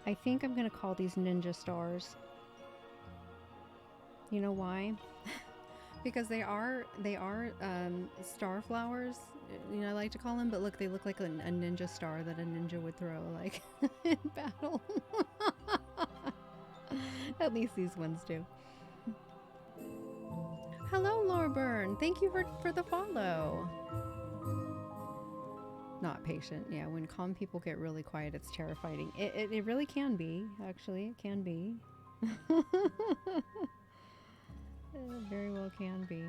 I think I'm gonna call these ninja stars. You know why? Because they are star flowers. You know, I like to call them, but look, they look like a ninja star that a ninja would throw, like in battle. At least these ones do. Hello, Lorburn. Thank you for the follow. Not patient. Yeah, when calm people get really quiet, it's terrifying. It really can be, actually. It can be. It very well can be.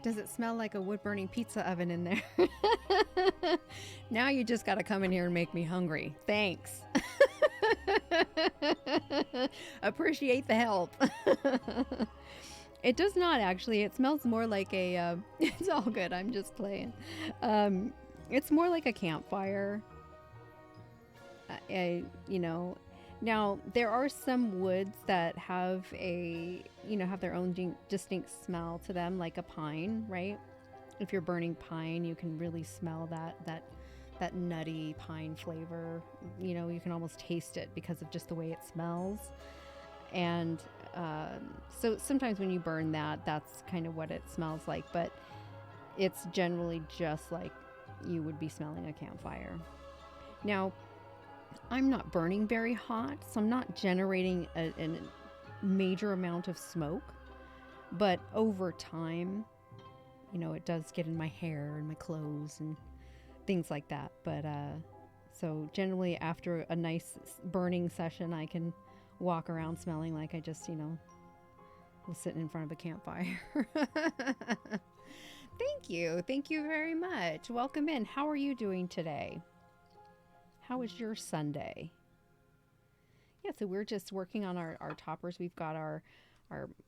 Does it smell like a wood-burning pizza oven in there? Now you just got to come in here and make me hungry. Thanks. Appreciate the help. It does not, actually. It smells more like a... it's all good. I'm just playing. It's more like a campfire. You know... Now, there are some woods that have have their own distinct smell to them, like a pine, right? If you're burning pine, you can really smell that nutty pine flavor. You know, you can almost taste it because of just the way it smells. And so sometimes when you burn that, that's kind of what it smells like. But it's generally just like you would be smelling a campfire. Now, I'm not burning very hot, so I'm not generating a major amount of smoke. But over time, you know, it does get in my hair and my clothes and things like that. But so generally after a nice burning session, I can walk around smelling like I just, you know, was sitting in front of a campfire. Thank you. Thank you very much. Welcome in. How are you doing today? How was your Sunday? Yeah, so we're just working on our toppers. We've got our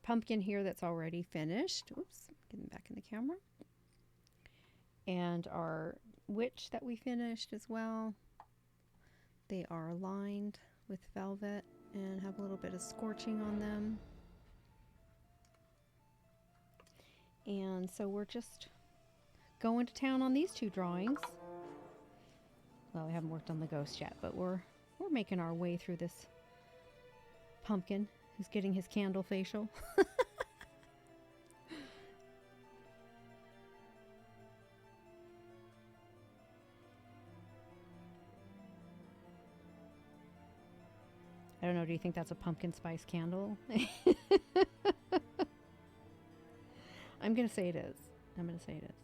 pumpkin here that's already finished. Oops, getting back in the camera. And our witch that we finished as well. They are lined with velvet and have a little bit of scorching on them. And so we're just going to town on these two drawings. Well, we haven't worked on the ghost yet, but we're making our way through this pumpkin who's getting his candle facial. I don't know, do you think that's a pumpkin spice candle? I'm going to say it is. I'm going to say it is.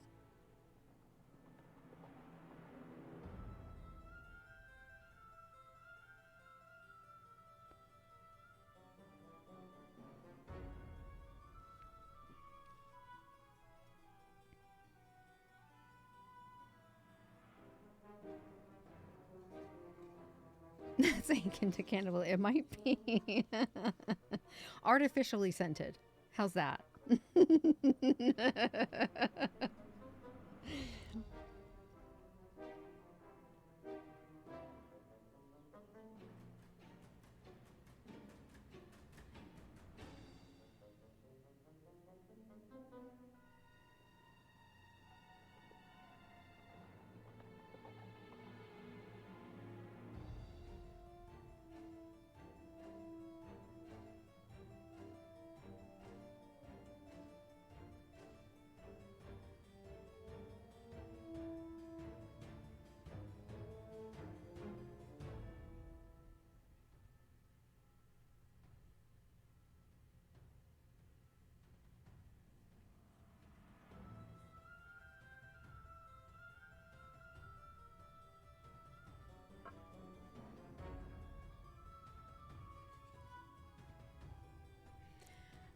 Sank into candle. It might be artificially scented. How's that?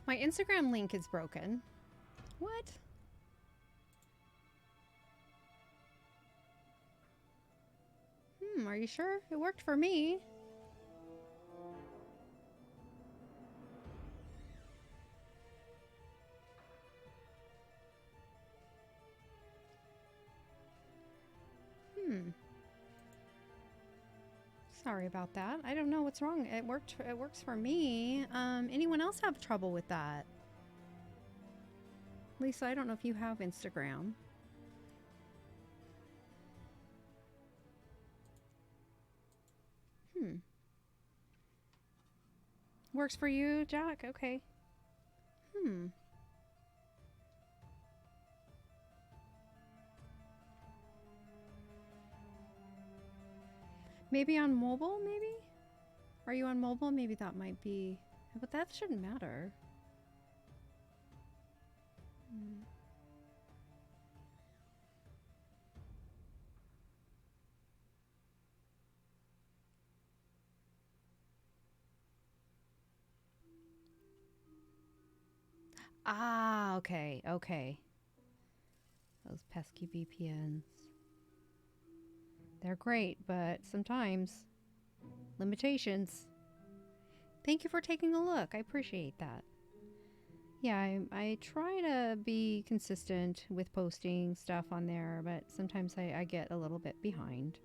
My Instagram link is broken. What? Are you sure? It worked for me. Sorry about that. I don't know what's wrong. It worked. It works for me. Anyone else have trouble with that? Lisa, I don't know if you have Instagram. Works for you, Jack? Okay. Maybe on mobile, maybe? Are you on mobile? Maybe that might be... But that shouldn't matter. Ah, okay, okay. Those pesky VPNs. They're great, but sometimes limitations. Thank you for taking a look. I appreciate that. Yeah, I try to be consistent with posting stuff on there, but sometimes I get a little bit behind.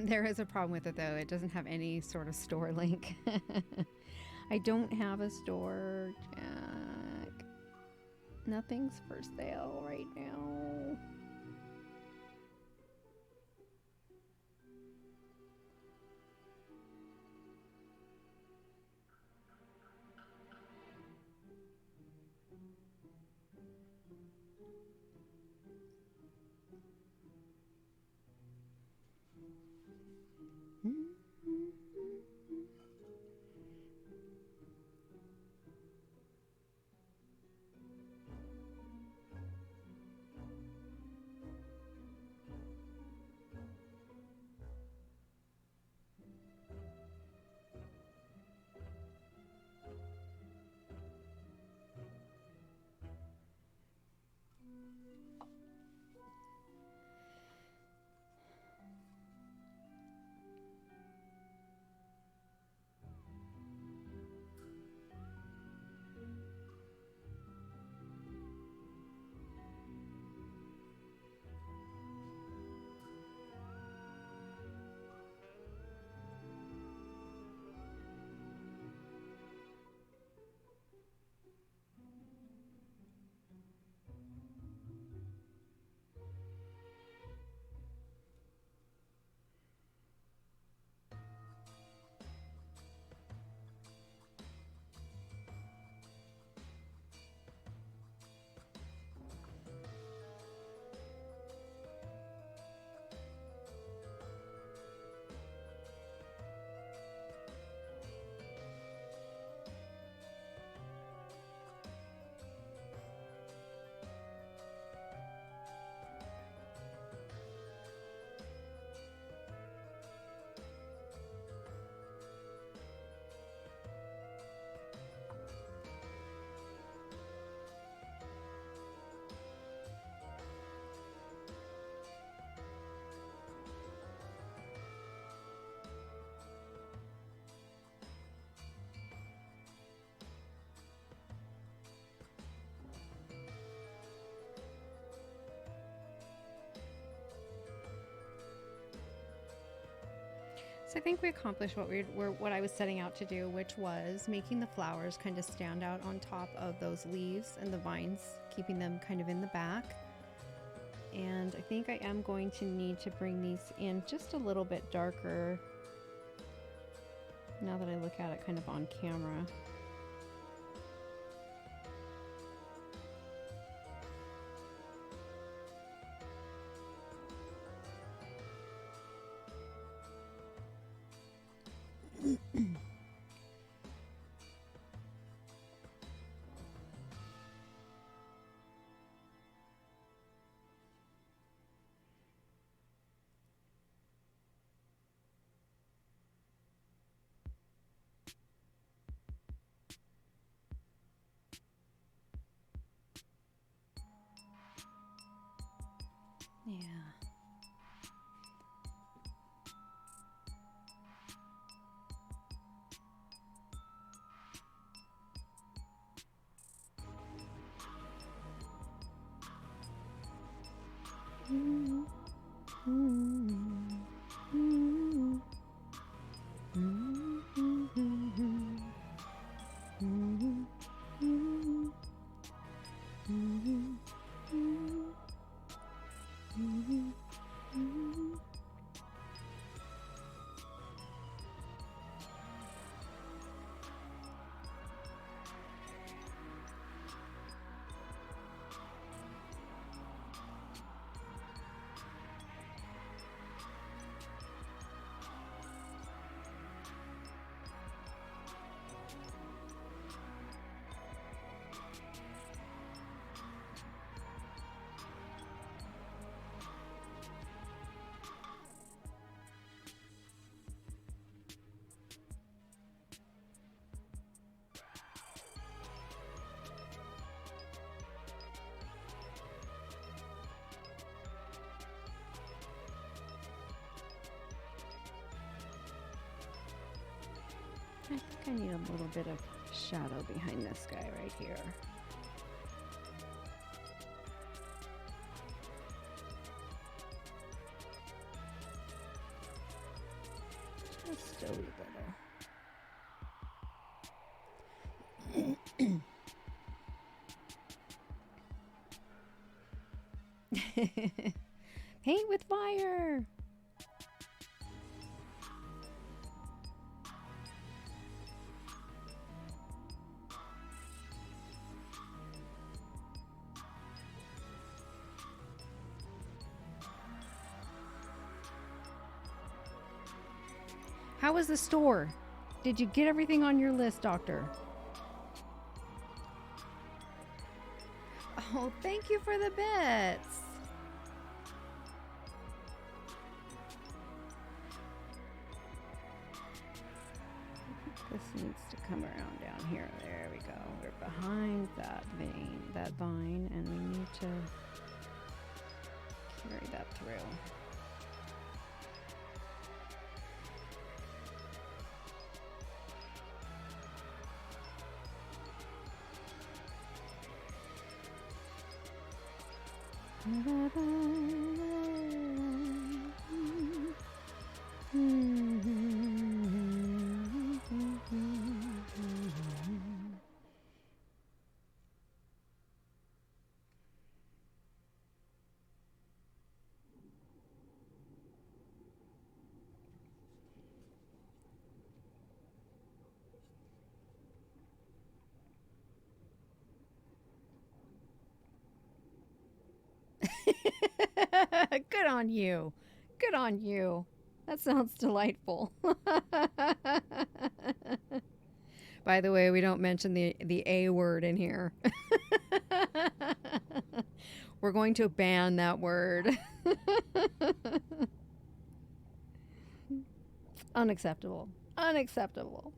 There is a problem with it though. It doesn't have any sort of store link. I don't have a store, Jack. Nothing's for sale right now. So I think we accomplished what I was setting out to do, which was making the flowers kind of stand out on top of those leaves and the vines, keeping them kind of in the back. And I think I am going to need to bring these in just a little bit darker now that I look at it kind of on camera. Yeah. I think I need a little bit of shadow behind this guy right here. Just a wee little. Paint with fire! How was the store? Did you get everything on your list, Doctor? Oh, thank you for the bits. This needs to come around down here. There we go. We're behind that vine, and we need to carry that through. Good on you. Good on you. That sounds delightful. By the way, we don't mention the A word in here. We're going to ban that word. Unacceptable. Unacceptable.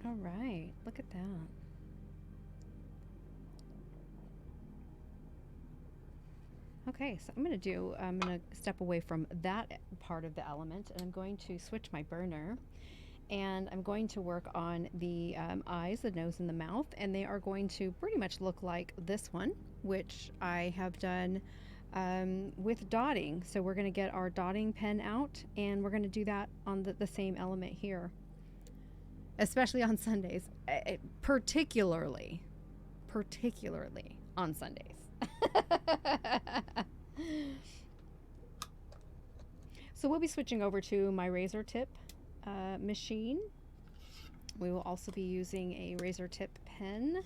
All right, look at that. Okay, so I'm going to step away from that part of the element, and I'm going to switch my burner, and I'm going to work on the eyes, the nose, and the mouth, and they are going to pretty much look like this one, which I have done with dotting. So we're going to get our dotting pen out, and we're going to do that on the same element here. Especially on Sundays, particularly, on Sundays. So we'll be switching over to my razor tip machine. We will also be using a razor tip pen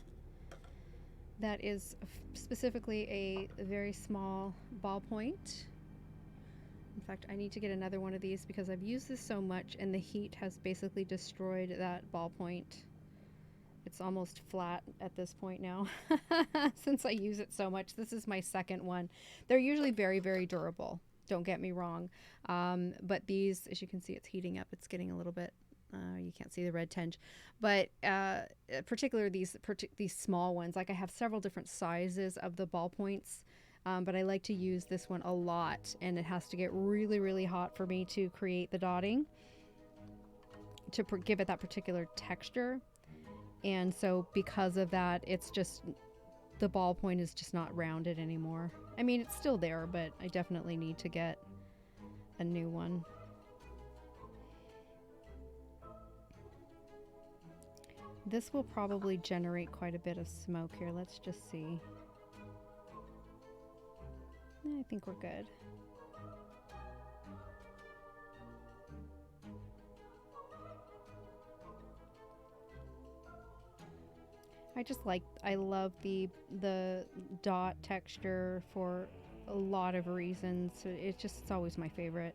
that is specifically a very small ballpoint. In fact, I need to get another one of these because I've used this so much and the heat has basically destroyed that ballpoint. It's almost flat at this point now since I use it so much. This is my second one. They're usually very, very durable. Don't get me wrong. But these, as you can see, it's heating up. It's getting a little bit, you can't see the red tinge. But particularly these small ones, like I have several different sizes of the ballpoints. But I like to use this one a lot. And it has to get really, really hot for me to create the dotting, to give it that particular texture. And so because of that, it's just, the ballpoint is just not rounded anymore. I mean, it's still there, but I definitely need to get a new one. This will probably generate quite a bit of smoke here. Let's just see. I think we're good. I love the dot texture for a lot of reasons. It's always my favorite.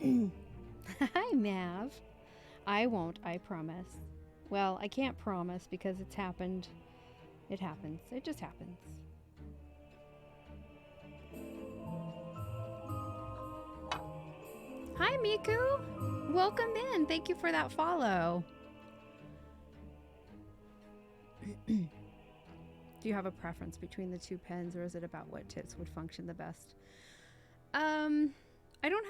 Hi, Mav. I won't, I promise. Well, I can't promise because it's happened. It happens. It just happens. Hi, Miku. Welcome in. Thank you for that follow. Do you have a preference between the two pens, or is it about what tips would function the best? I don't